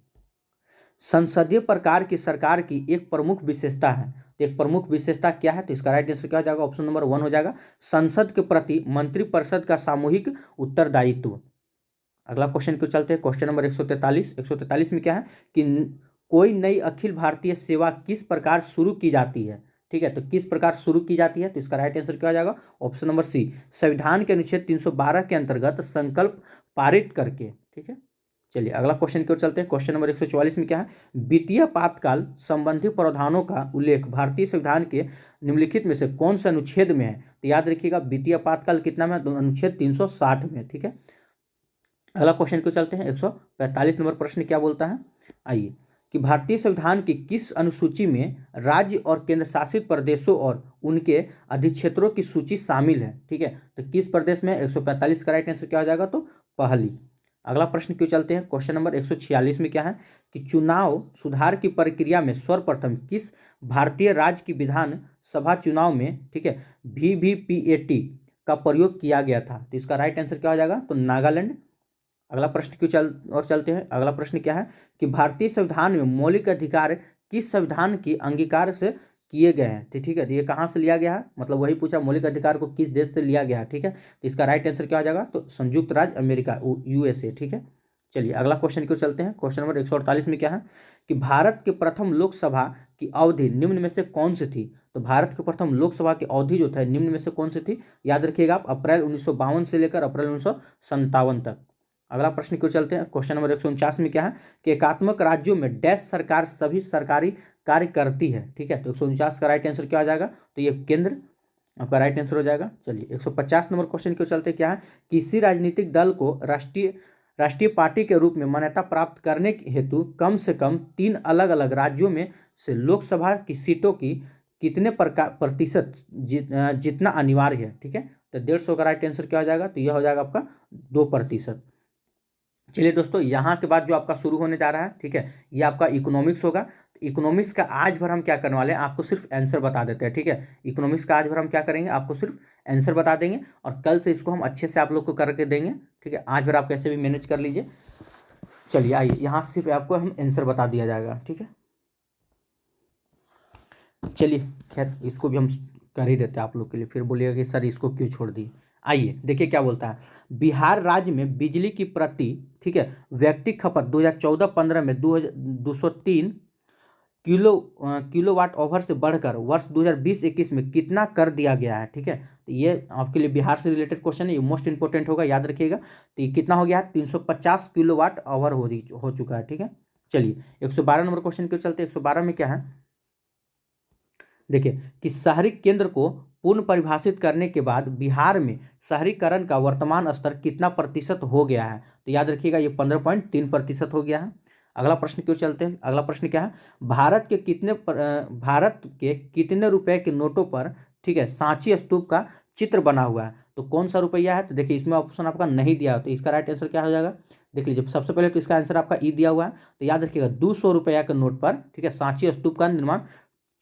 संसदीय प्रकार की सरकार की एक प्रमुख विशेषता है। तो एक प्रमुख विशेषता क्या है? तो इसका राइट आंसर क्या हो जाएगा? ऑप्शन नंबर 1 हो जाएगा, संसद के प्रति मंत्रिपरिषद का सामूहिक उत्तरदायित्व। अगला क्वेश्चन क्यों चलते हैं, क्वेश्चन नंबर 143। 143 में क्या है कि कोई नई अखिल भारतीय सेवा किस प्रकार शुरू की जाती है? ठीक है, तो किस प्रकार शुरू की जाती है? तो इसका राइट आंसर क्या हो जाएगा? ऑप्शन नंबर सी, संविधान के अनुच्छेद 312 के अंतर्गत संकल्प पारित करके। ठीक है, चलिए अगला क्वेश्चन की ओर चलते हैं। क्वेश्चन नंबर 144 में क्या है, वित्तीय आपातकाल संबंधी प्रावधानों का उल्लेख भारतीय संविधान के निम्नलिखित में से कौन से अनुच्छेद में है? तो याद रखिएगा, वित्तीय आपातकाल कितना में? अनुच्छेद 360 में। ठीक है, अगला क्वेश्चन को चलते हैं। 145 नंबर प्रश्न क्या बोलता है, आइए, कि भारतीय संविधान की किस अनुसूची में राज्य और केंद्र शासित प्रदेशों और उनके अधिक्षेत्रों की सूची शामिल है? ठीक है, तो किस प्रदेश में? 145 का राइट आंसर क्या हो जाएगा? तो पहली। अगला प्रश्न क्यों चलते हैं। क्वेश्चन नंबर 146 में क्या है कि चुनाव सुधार की प्रक्रिया में सर्वप्रथम किस भारतीय राज्य की विधान सभा चुनाव में, ठीक है, वीवीपीएटी का प्रयोग किया गया था? तो इसका राइट आंसर क्या हो जाएगा? तो नागालैंड। अगला प्रश्न क्यों चलते हैं। अगला प्रश्न क्या है कि भारतीय संविधान में मौलिक अधिकार किस संविधान की अंगीकार से किए गए हैं? तो ठीक है, तो ये कहाँ से लिया गया है, मतलब वही पूछा, मौलिक अधिकार को किस देश से लिया गया है? ठीक है, तो इसका राइट आंसर क्या हो जाएगा? तो संयुक्त राज्य अमेरिका, यूएसए। ठीक है, चलिए अगला क्वेश्चन क्यों चलते हैं। क्वेश्चन नंबर 148 में क्या है कि भारत के प्रथम लोकसभा की अवधि निम्न में से कौन सी थी? तो भारत के प्रथम लोकसभा की अवधि जो था निम्न में से कौन सी थी? याद रखिएगा आप, अप्रैल 1952 से लेकर अप्रैल 1957 तक। अगला प्रश्न क्यों चलते हैं। क्वेश्चन नंबर 149 में क्या है कि एकात्मक राज्यों में डैश सरकार सभी सरकारी कार्य करती है? ठीक है, तो 149 का राइट आंसर क्या हो जाएगा? तो ये केंद्र आपका राइट आंसर हो जाएगा। चलिए 150 नंबर क्वेश्चन क्यों चलते हैं, क्या है, किसी राजनीतिक दल को राष्ट्रीय पार्टी के रूप में मान्यता प्राप्त करने हेतु कम से कम 3 अलग अलग राज्यों में से लोकसभा की सीटों की कितने प्रतिशत जितना अनिवार्य है? ठीक है, तो 150 का राइट आंसर क्या हो जाएगा? तो यह हो जाएगा आपका 2%। चलिए दोस्तों, यहाँ के बाद जो आपका शुरू होने जा रहा है, ठीक है, ये आपका इकोनॉमिक्स होगा। इकोनॉमिक्स का आज भर हम क्या करने वाले हैं, आपको सिर्फ आंसर बता देते हैं। ठीक है, इकोनॉमिक्स का आज भर हम क्या करेंगे, आपको सिर्फ आंसर बता देंगे और कल से इसको हम अच्छे से आप लोग को करके देंगे। ठीक है, आज भर आप कैसे भी मैनेज कर लीजिए। चलिए आइए, यहाँ सिर्फ आपको हम आंसर बता दिया जाएगा। ठीक है, चलिए खैर इसको भी हम कर ही देते हैं आप लोग के लिए, फिर बोलिएगा कि सर इसको क्यों छोड़ दिए। आइए देखिए क्या बोलता है, बिहार राज्य में बिजली की प्रति, ठीक है, व्यक्ति खपत 2014-15 में 203 किलोवाट आवर से बढ़कर वर्ष 2020-21 में कितना कर दिया गया है? ठीक है, तो ये आपके लिए बिहार से रिलेटेड क्वेश्चन है, ये मोस्ट इंपोर्टेंट होगा, याद रखिएगा। तो ये कितना हो गया है? 350 किलोवाट आवर हो चुका है। ठीक है, चलिए 112 नंबर क्वेश्चन के चलते। 112 में क्या है, देखिए, कि शहरी केंद्र को पूर्ण परिभाषित करने के बाद बिहार में शहरीकरण का वर्तमान स्तर कितना प्रतिशत हो गया है? तो याद रखिएगा, ये 15.3% हो गया है। अगला प्रश्न क्यों चलते हैं। अगला प्रश्न क्या है, भारत के कितने रुपए के नोटों पर, ठीक है, सांची स्तूप का चित्र बना हुआ है? तो कौन सा रुपया है? तो देखिए इसमें ऑप्शन आपका नहीं दिया, तो इसका राइट आंसर क्या हो जाएगा? देख लीजिए, सबसे पहले तो इसका आंसर आपका ई दिया हुआ है, तो याद रखिएगा 200 रुपया के नोट पर, ठीक है, सांची स्तूप का निर्माण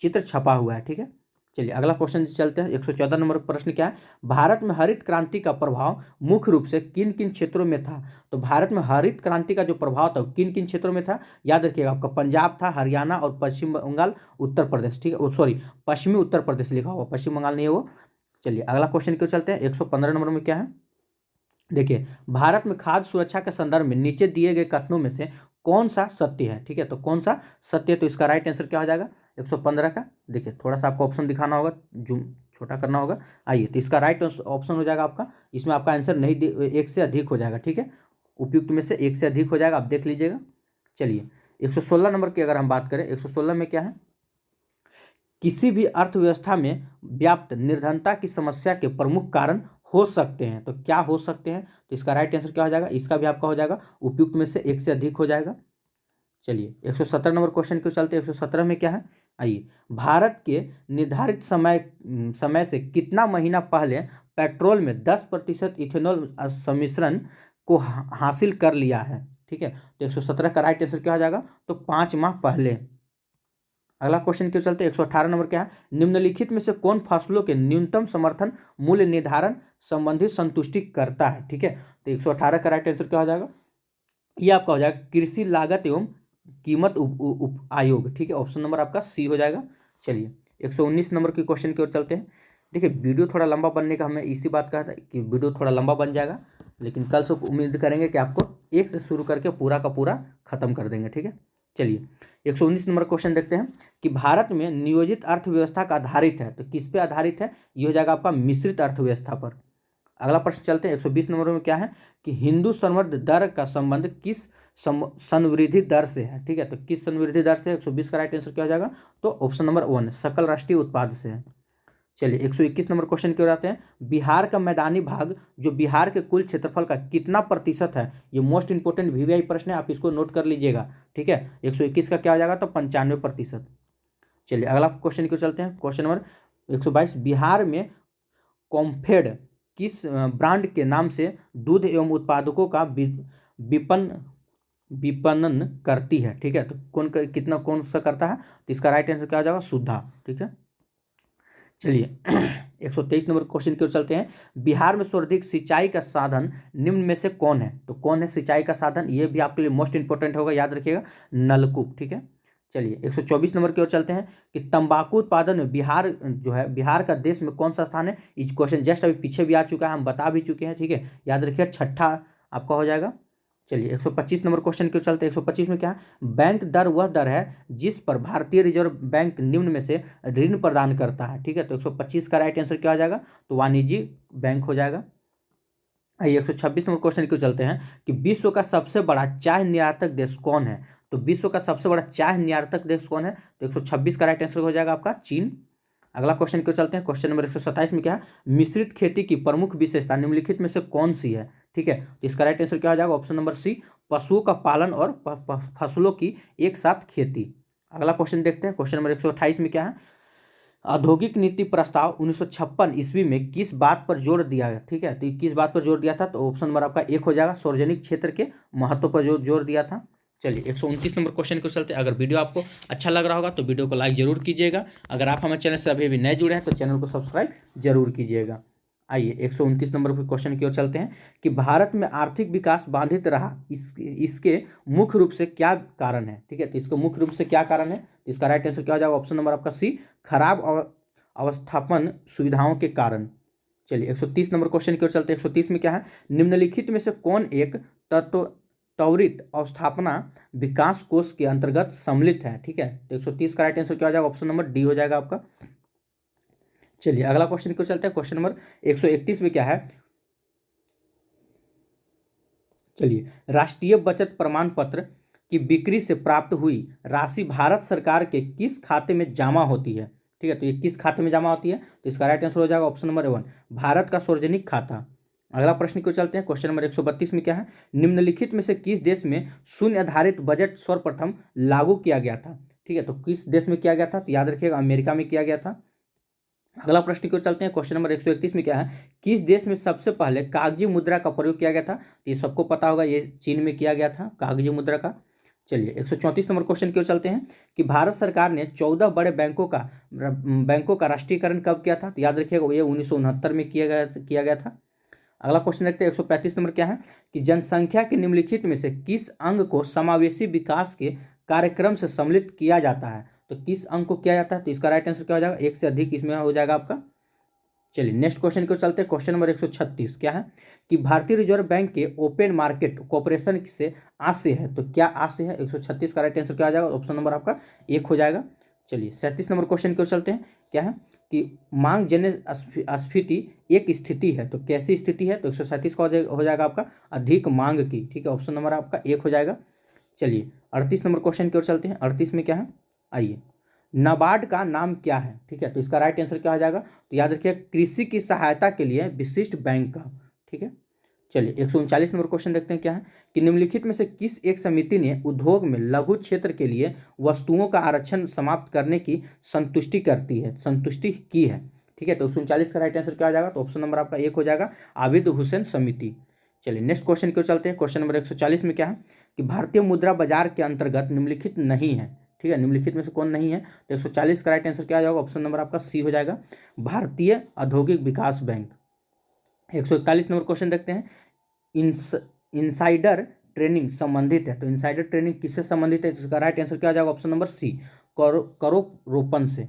चित्र छपा हुआ है। ठीक है, चलिए अगला क्वेश्चन चलते हैं। 114 नंबर प्रश्न क्या है, भारत में हरित क्रांति का प्रभाव मुख्य रूप से किन किन क्षेत्रों में था? तो भारत में हरित क्रांति का जो प्रभाव था किन किन क्षेत्रों में था? याद रखिएगा, आपका पंजाब था, हरियाणा और पश्चिम बंगाल, उत्तर प्रदेश। ठीक है, सॉरी, पश्चिमी उत्तर प्रदेश लिखा हुआ, पश्चिम बंगाल नहीं है वो। चलिए अगला क्वेश्चन क्यों चलते हैं। 115 नंबर में क्या है, देखिए, भारत में खाद्य सुरक्षा के संदर्भ में नीचे दिए गए कथनों में से कौन सा सत्य है? ठीक है, तो कौन सा सत्य है? तो इसका राइट आंसर क्या हो जाएगा? 115 का, देखिए थोड़ा सा आपको ऑप्शन दिखाना होगा, जूम छोटा करना होगा। आइए, तो इसका राइट ऑप्शन हो जाएगा आपका, इसमें आपका आंसर नहीं, एक से अधिक हो जाएगा। ठीक है, उपयुक्त में से एक से अधिक हो जाएगा, आप देख लीजिएगा। चलिए 116 नंबर की अगर हम बात करें, 116 में क्या है, किसी भी अर्थव्यवस्था में व्याप्त निर्धनता की समस्या के प्रमुख कारण हो सकते हैं? तो क्या हो सकते हैं? तो इसका राइट आंसर क्या हो जाएगा? इसका भी आपका हो जाएगा, उपयुक्त में से एक से अधिक हो जाएगा। चलिए 117 नंबर क्वेश्चन क्यों चलते हैं। 117 में क्या है, आइए, भारत के निर्धारित समय से कितना महीना पहले पेट्रोल में 10% इथेनॉल सम्मिश्रण को हासिल कर लिया है? ठीक है, तो 117 का राइट आंसर क्या हो जाएगा? तो 5 माह पहले। अगला क्वेश्चन क्यों चलते हैं। 118 नंबर क्या है, निम्नलिखित में से कौन फसलों के न्यूनतम समर्थन मूल्य निर्धारण संबंधी संतुष्टि करता है? ठीक है, तो 118 का राइट आंसर क्या हो जाएगा? ये आपका हो जाएगा कृषि लागत एवं कीमत उप आयोग, ठीक है, ऑप्शन नंबर आपका सी हो जाएगा। चलिए 119 नंबर के क्वेश्चन की ओर चलते हैं। देखिए वीडियो थोड़ा लंबा बनने का हमें इसी बात का था कि वीडियो थोड़ा लंबा बन जाएगा, लेकिन कल से उम्मीद करेंगे कि आपको एक से शुरू करके पूरा का पूरा खत्म कर देंगे, ठीक है। चलिए 119 नंबर क्वेश्चन देखते हैं कि भारत में नियोजित अर्थव्यवस्था का आधारित है, तो किस पे आधारित है, ये हो जाएगा आपका मिश्रित अर्थव्यवस्था पर। अगला प्रश्न चलते हैं 120 नंबर में क्या है कि हिंदू संवर्ध दर का संबंध किस संवृद्धि दर से है, ठीक है, तो किस संवृद्धि दर से 120 का राइट आंसर क्या हो जाएगा, तो ऑप्शन नंबर 1 सकल राष्ट्रीय उत्पाद से है। चलिए 121 नंबर क्वेश्चन की ओर आते हैं। बिहार का मैदानी भाग जो बिहार के कुल क्षेत्रफल का कितना प्रतिशत है, ये मोस्ट इंपोर्टेंट वीवीआई प्रश्न है, आप इसको नोट कर लीजिएगा, ठीक है। 121 का क्या हो जाएगा, तो 95%। चलिए अगला क्वेश्चन की ओर चलते हैं। क्वेश्चन नंबर 122 बिहार में कॉम्फेड किस ब्रांड के नाम से दूध एवं उत्पादकों का विपणन करती है, ठीक है, तो कितना कौन सा करता है, तो इसका राइट आंसर क्या हो जाएगा, सुधा, ठीक है। चलिए 123 नंबर क्वेश्चन की ओर चलते हैं। बिहार में सर्वाधिक सिंचाई का साधन निम्न में से कौन है, तो कौन है सिंचाई का साधन, ये भी आपके लिए मोस्ट इंपोर्टेंट होगा, याद रखिएगा, नलकूप, ठीक है। चलिए 124 नंबर की ओर चलते हैं कि तंबाकू उत्पादन में बिहार जो है, बिहार का देश में कौन सा स्थान है। इस क्वेश्चन जस्ट अभी पीछे भी आ चुका है, हम बता भी चुके हैं, ठीक है, याद रखिए, छठा आपका हो जाएगा। चलिए 125 नंबर क्वेश्चन की ओर चलते हैं। 125 में क्या है, बैंक दर वह दर है जिस पर भारतीय रिजर्व बैंक निम्न में से ऋण प्रदान करता है, ठीक है, तो 125 का राइट आंसर क्या हो जाएगा, तो वाणिज्यिक बैंक हो जाएगा। आइए 126 नंबर क्वेश्चन की ओर चलते हैं कि विश्व का सबसे बड़ा चाय निर्यातक देश कौन है, तो विश्व का सबसे बड़ा चाय निर्यातक देश कौन है, तो 126 का राइट आंसर हो जाएगा आपका चीन। अगला क्वेश्चन की ओर चलते हैं। क्वेश्चन नंबर 127 में क्या है, मिश्रित खेती की प्रमुख विशेषता निम्नलिखित में से कौन सी है, ठीक है, तो इसका राइट आंसर क्या हो जाएगा, ऑप्शन नंबर सी पशुओं का पालन और फसलों की एक साथ खेती। अगला क्वेश्चन देखते हैं। क्वेश्चन नंबर 128 में क्या है, औद्योगिक नीति प्रस्ताव 1956 ईस्वी में किस बात पर जोर दिया गया, ठीक है, तो किस बात पर जोर दिया था, तो ऑप्शन नंबर आपका 1 हो जाएगा, सार्वजनिक क्षेत्र के महत्व पर जोर दिया था। चलिए 129 नंबर क्वेश्चन को चलते हैं। अगर वीडियो आपको अच्छा लग रहा होगा तो वीडियो को लाइक जरूर कीजिएगा। अगर आप हमारे चैनल से अभी भी नए जुड़े हैं तो चैनल को सब्सक्राइब जरूर कीजिएगा। आइए 129 नंबर के क्वेश्चन की ओर चलते हैं कि भारत में आर्थिक विकास बाधित रहा, इसके मुख्य रूप से क्या कारण है, ठीक है, तो इसको मुख्य रूप से क्या कारण है, तो इसका राइट आंसर क्या हो जाएगा, ऑप्शन नंबर आपका सी खराब अवस्थापन सुविधाओं के कारण। चलिए 130 नंबर क्वेश्चन की ओर चलते हैं। 130 में क्या है, निम्नलिखित में से कौन एक त्वरित अवस्थापना विकास कोष के अंतर्गत सम्मिलित है, ठीक है, तो 130 का राइट आंसर क्या हो जाएगा, ऑप्शन नंबर डी हो जाएगा आपका। चलिए अगला क्वेश्चन की ओर चलते हैं। क्वेश्चन नंबर 131 में क्या है, चलिए राष्ट्रीय बचत प्रमाण पत्र की बिक्री से प्राप्त हुई राशि भारत सरकार के किस खाते में जमा होती है, ठीक है, तो ये किस खाते में जमा होती है, तो इसका राइट आंसर हो जाएगा ऑप्शन नंबर 1 भारत का सार्वजनिक खाता। अगला प्रश्न को चलते हैं। क्वेश्चन नंबर 132 में क्या है, निम्नलिखित में से किस देश में शून्य आधारित बजट सर्वप्रथम लागू किया गया था, ठीक है, तो किस देश में किया गया था, तो याद रखिएगा अमेरिका में किया गया था। अगला प्रश्न की ओर चलते हैं। क्वेश्चन नंबर 131 में क्या है, किस देश में सबसे पहले कागजी मुद्रा का प्रयोग किया गया था, तो ये सबको पता होगा, ये चीन में किया गया था कागजी मुद्रा का। चलिए 134 नंबर क्वेश्चन की ओर चलते हैं कि भारत सरकार ने 14 बड़े बैंकों का राष्ट्रीयकरण कब किया था, तो याद रखिएगा ये 1969 में किया गया था। अगला क्वेश्चन देखते हैं 135 नंबर क्या है कि जनसंख्या के निम्नलिखित में से किस अंग को समावेशी विकास के कार्यक्रम से सम्मिलित किया जाता है, तो किस अंग को किया जाता है, तो इसका राइट आंसर क्या हो जाएगा, एक से अधिक इसमें हो जाएगा आपका। चलिए नेक्स्ट क्वेश्चन को चलते हैं। क्वेश्चन नंबर 136 क्या है कि भारतीय रिजर्व बैंक के ओपन मार्केट कॉर्पोरेशन से आशय है, तो क्या आशय है, 136 का राइट आंसर क्या हो जाएगा, ऑप्शन नंबर आपका 1 हो जाएगा। चलिए 37 नंबर क्वेश्चन की ओर चलते हैं। क्या है कि मांग जन्य स्फीति एक स्थिति है, तो कैसी स्थिति है, तो 137 का हो जाएगा आपका अधिक मांग की, ठीक है, ऑप्शन नंबर आपका 1 हो जाएगा। चलिए 38 नंबर क्वेश्चन की ओर चलते हैं। 38 में क्या है, आइए नाबार्ड का नाम क्या है, ठीक है, तो इसका राइट आंसर क्या हो जाएगा, तो याद रखिए कृषि की सहायता के लिए विशिष्ट बैंक का, ठीक है। चलिए 139 नंबर क्वेश्चन देखते हैं। क्या है कि निम्नलिखित में से किस एक समिति ने उद्योग में लघु क्षेत्र के लिए वस्तुओं का आरक्षण समाप्त करने की संतुष्टि की है, ठीक है, तो 139 का राइट आंसर क्या हो जाएगा, तो ऑप्शन नंबर आपका 1 हो जाएगा आबिद हुसैन समिति। चलिए नेक्स्ट क्वेश्चन की ओर चलते हैं। क्वेश्चन नंबर 140 में क्या है कि भारतीय मुद्रा बाजार के अंतर्गत निम्नलिखित नहीं है, ठीक है, निम्नलिखित में से कौन नहीं है, तो 140 का राइट आंसर क्या आ जाएगा, ऑप्शन नंबर आपका सी हो जाएगा भारतीय औद्योगिक विकास बैंक। 141 नंबर क्वेश्चन देखते हैं। इनसाइडर ट्रेनिंग संबंधित है, तो इनसाइडर ट्रेनिंग किससे संबंधित है? इसका राइट आंसर क्या हो जाएगा? ऑप्शन नंबर सी, करो रोपण से।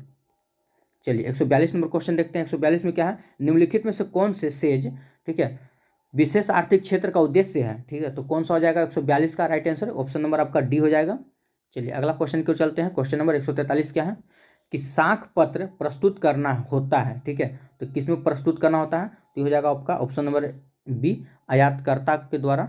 चलिए 142 नंबर क्वेश्चन देखते हैं। 142 में क्या है? निम्नलिखित में से कौन से सेज, ठीक है, विशेष आर्थिक क्षेत्र का उद्देश्य है, ठीक है, तो कौन सा हो जाएगा 142 का राइट आंसर? ऑप्शन नंबर आपका डी हो जाएगा। चलिए अगला क्वेश्चन क्यों चलते हैं। क्वेश्चन नंबर 143 क्या है? कि साख पत्र प्रस्तुत करना होता है, ठीक है, तो किसमें प्रस्तुत करना होता है? तो हो जाएगा आपका ऑप्शन नंबर बी, आयातकर्ता के द्वारा।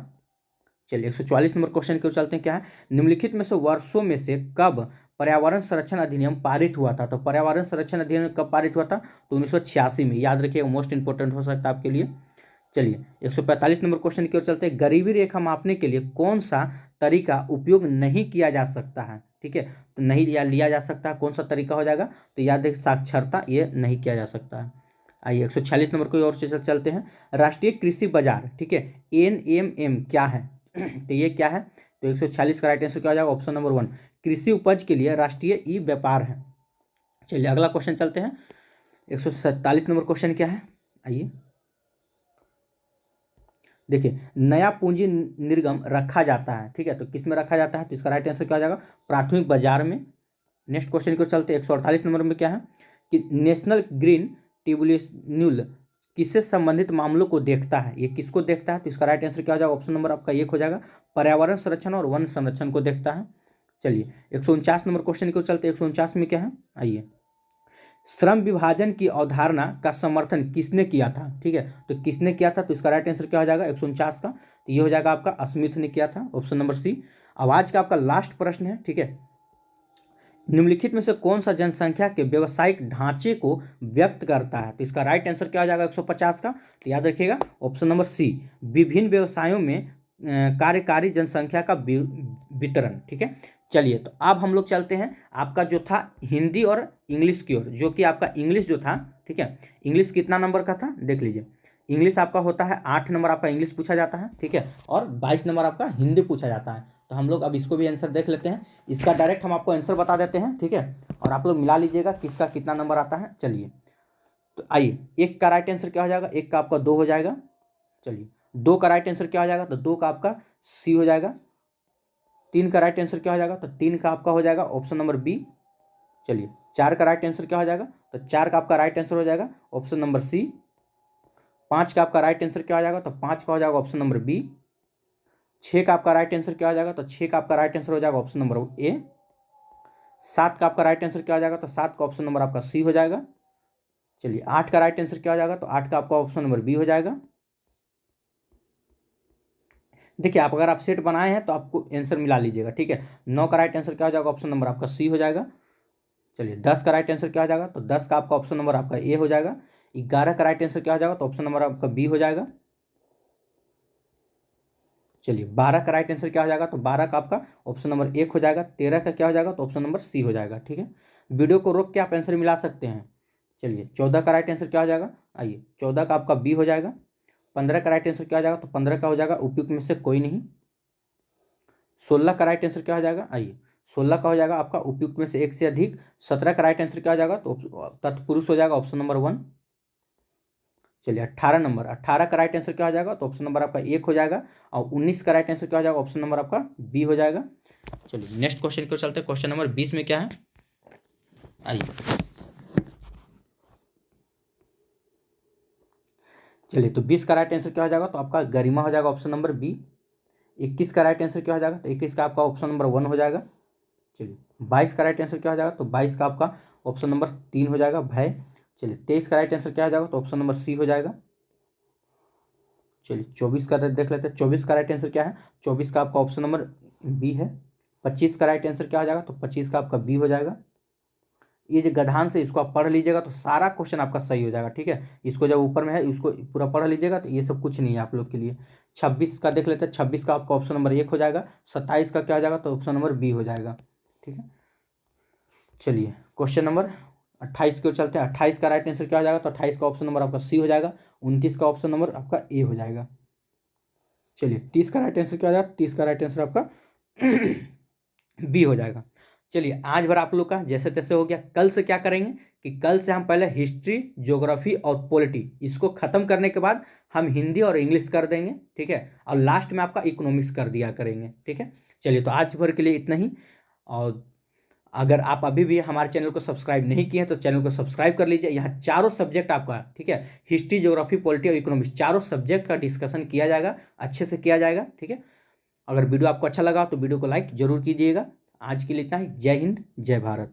चलिए 144 नंबर क्वेश्चन क्यों चलते हैं। क्या है? निम्नलिखित में से वर्षों में से कब पर्यावरण संरक्षण अधिनियम पारित हुआ था? तो पर्यावरण संरक्षण अधिनियम कब पारित हुआ था? तो 1986 में। याद रखिएगा, मोस्ट इंपोर्टेंट हो सकता है आपके लिए। चलिए 145 नंबर क्वेश्चन की ओर चलते हैं। गरीबी रेखा मापने के लिए कौन सा तरीका उपयोग नहीं किया जा सकता है, ठीक है, तो नहीं लिया जा सकता है, कौन सा तरीका हो जाएगा? तो याद है साक्षरता, ये नहीं किया जा सकता है। आइए 146 नंबर की ओर से चलते हैं। राष्ट्रीय कृषि बाजार, ठीक है, NMM क्या है? तो ये क्या है? तो 146 का राइट आंसर क्या हो जाएगा? ऑप्शन नंबर 1, कृषि उपज के लिए राष्ट्रीय ई व्यापार है। चलिए अगला क्वेश्चन चलते हैं। 147 नंबर क्वेश्चन क्या है? आइए देखिए, नया पूंजी निर्गम रखा जाता है, ठीक है, तो किस में रखा जाता है? तो इसका राइट आंसर क्या हो जाएगा? प्राथमिक बाजार में। नेक्स्ट क्वेश्चन को चलते हैं। 148 नंबर में क्या है? कि नेशनल ग्रीन ट्रिब्यूनल किससे संबंधित मामलों को देखता है? ये किसको देखता है? तो इसका राइट आंसर क्या हो जाएगा? ऑप्शन नंबर आपका एक हो जाएगा, पर्यावरण संरक्षण और वन संरक्षण को देखता है। चलिए 149 नंबर क्वेश्चन को चलते हैं। 149 में क्या है? आइए, श्रम विभाजन की अवधारणा का समर्थन किसने किया था, ठीक है, तो किसने किया था? तो इसका राइट आंसर क्या हो जाएगा 149 का? तो ये हो जाएगा आपका स्मिथ ने किया था, ऑप्शन नंबर सी। अब आज का आपका लास्ट प्रश्न है, ठीक है, निम्नलिखित में से कौन सा जनसंख्या के व्यवसायिक ढांचे को व्यक्त करता है? तो इसका राइट आंसर क्या हो जाएगा 150 का? तो याद रखिएगा ऑप्शन नंबर सी, विभिन्न व्यवसायों में कार्यकारी जनसंख्या का वितरण, ठीक है। चलिए तो अब हम लोग चलते हैं आपका जो था हिंदी और इंग्लिश की ओर, जो कि आपका इंग्लिश जो था, ठीक है, इंग्लिश कितना नंबर का था देख लीजिए। इंग्लिश आपका होता है 8 नंबर आपका इंग्लिश पूछा जाता है, ठीक है, और 22 नंबर आपका हिंदी पूछा जाता है। तो हम लोग अब इसको भी आंसर देख लेते हैं। इसका डायरेक्ट हम आपको आंसर बता देते हैं, ठीक है, और आप लोग मिला लीजिएगा किसका कितना नंबर आता है। चलिए तो आइए, एक का राइट आंसर क्या हो जाएगा? एक का आपका 2 हो जाएगा। चलिए 2 का राइट आंसर क्या हो जाएगा? तो 2 का आपका सी हो जाएगा। 3 का राइट आंसर क्या हो जाएगा? तो 3 का आपका हो जाएगा ऑप्शन नंबर बी। चलिए 4 का राइट आंसर क्या हो जाएगा? तो 4 का आपका राइट आंसर हो जाएगा ऑप्शन नंबर सी। 5 का आपका राइट आंसर क्या हो जाएगा? तो 5 का हो जाएगा ऑप्शन नंबर बी। 6 का आपका राइट आंसर क्या हो जाएगा? तो 6 का आपका राइट आंसर हो जाएगा ऑप्शन नंबर ए। 7 का आपका राइट आंसर क्या हो जाएगा? तो 7 का ऑप्शन नंबर आपका सी हो जाएगा। चलिए 8 का राइट आंसर क्या हो जाएगा? तो 8 का आपका ऑप्शन नंबर बी हो जाएगा। देखिए आप अगर आप सेट बनाए हैं तो आपको आंसर मिला लीजिएगा, ठीक है। 9 का राइट आंसर क्या हो जाएगा? ऑप्शन नंबर आपका सी हो जाएगा। चलिए 10 का राइट आंसर क्या हो जाएगा? तो 10 का आपका ऑप्शन नंबर आपका ए हो जाएगा। 11 का राइट आंसर क्या हो जाएगा? तो ऑप्शन नंबर आपका बी हो जाएगा। चलिए 12 का राइट आंसर क्या हो जाएगा? तो 12 का आपका ऑप्शन नंबर एक हो जाएगा। 13 का क्या हो जाएगा? तो ऑप्शन नंबर सी हो जाएगा, ठीक है। वीडियो को रोक के आप आंसर मिला सकते हैं। चलिए 14 का राइट आंसर क्या हो जाएगा? आइए 14 का आपका बी हो जाएगा। 15 का राइट आंसर क्या हो जाएगा? तो 15 का हो जाएगा उपयुक्त में से कोई नहीं। 16 का राइट आंसर क्या हो जाएगा? आइए 16 का हो जाएगा आपका उपयुक्त में से एक से अधिक। 17 का राइट आंसर क्या हो जाएगा? तो तत्पुरुष हो जाएगा, ऑप्शन नंबर 1। चलिए 18 का राइट आंसर क्या हो जाएगा? तो ऑप्शन नंबर आपका एक हो जाएगा। और 19 का राइट आंसर क्या हो जाएगा? ऑप्शन नंबर आपका बी हो जाएगा। चलिए नेक्स्ट क्वेश्चन को चलते हैं। क्वेश्चन नंबर 20 में क्या है? आइए चलिए तो 20 का राइट आंसर क्या हो जाएगा? तो आपका गरिमा हो जाएगा, ऑप्शन नंबर बी। 21 का राइट आंसर क्या हो जाएगा? तो 21 का आपका ऑप्शन नंबर 1 हो जाएगा। चलिए 22 का राइट आंसर क्या हो जाएगा? तो 22 का आपका ऑप्शन नंबर 3 हो जाएगा, भय। चलिए 23 का राइट आंसर क्या हो जाएगा? तो ऑप्शन नंबर सी हो जाएगा। चलिए 24 का देख लेते हैं। 24 का राइट आंसर क्या है? 24 का आपका ऑप्शन नंबर बी है। 25 का राइट आंसर क्या हो जाएगा? तो 25 का आपका बी हो जाएगा। ये जो गधान से इसको आप पढ़ लीजिएगा तो सारा क्वेश्चन आपका सही हो जाएगा, ठीक है। इसको जब ऊपर में है इसको पूरा पढ़ लीजिएगा तो ये सब कुछ नहीं है आप लोग के लिए। 26 का देख लेते हैं। 26 का आपका ऑप्शन नंबर 1 हो जाएगा। 27 का क्या हो जाएगा? तो ऑप्शन नंबर बी हो जाएगा, ठीक है। चलिए क्वेश्चन नंबर 28 को चलते हैं। 28 का राइट आंसर क्या हो जाएगा? तो 28 का ऑप्शन नंबर आपका सी हो जाएगा। 29 का ऑप्शन नंबर आपका ए हो जाएगा। चलिए 30 का राइट आंसर क्या हो जाएगा? 30 का राइट आंसर आपका बी हो जाएगा। चलिए आज भर आप लोग का जैसे तैसे हो गया। कल से क्या करेंगे कि कल से हम पहले हिस्ट्री, ज्योग्राफी और पॉलिटी इसको खत्म करने के बाद हम हिंदी और इंग्लिश कर देंगे, ठीक है, और लास्ट में आपका इकोनॉमिक्स कर दिया करेंगे, ठीक है। चलिए तो आज भर के लिए इतना ही। और अगर आप अभी भी हमारे चैनल को सब्सक्राइब नहीं किए हैं तो चैनल को सब्सक्राइब कर लीजिए। यहाँ चारों सब्जेक्ट आपका, ठीक है, हिस्ट्री, ज्योग्राफी, पॉलिटी और इकोनॉमिक्स चारों सब्जेक्ट का डिस्कशन किया जाएगा, अच्छे से किया जाएगा, ठीक है। अगर वीडियो आपको अच्छा लगा तो वीडियो को लाइक जरूर कीजिएगा। आज के लिए इतना ही। जय हिंद, जय भारत।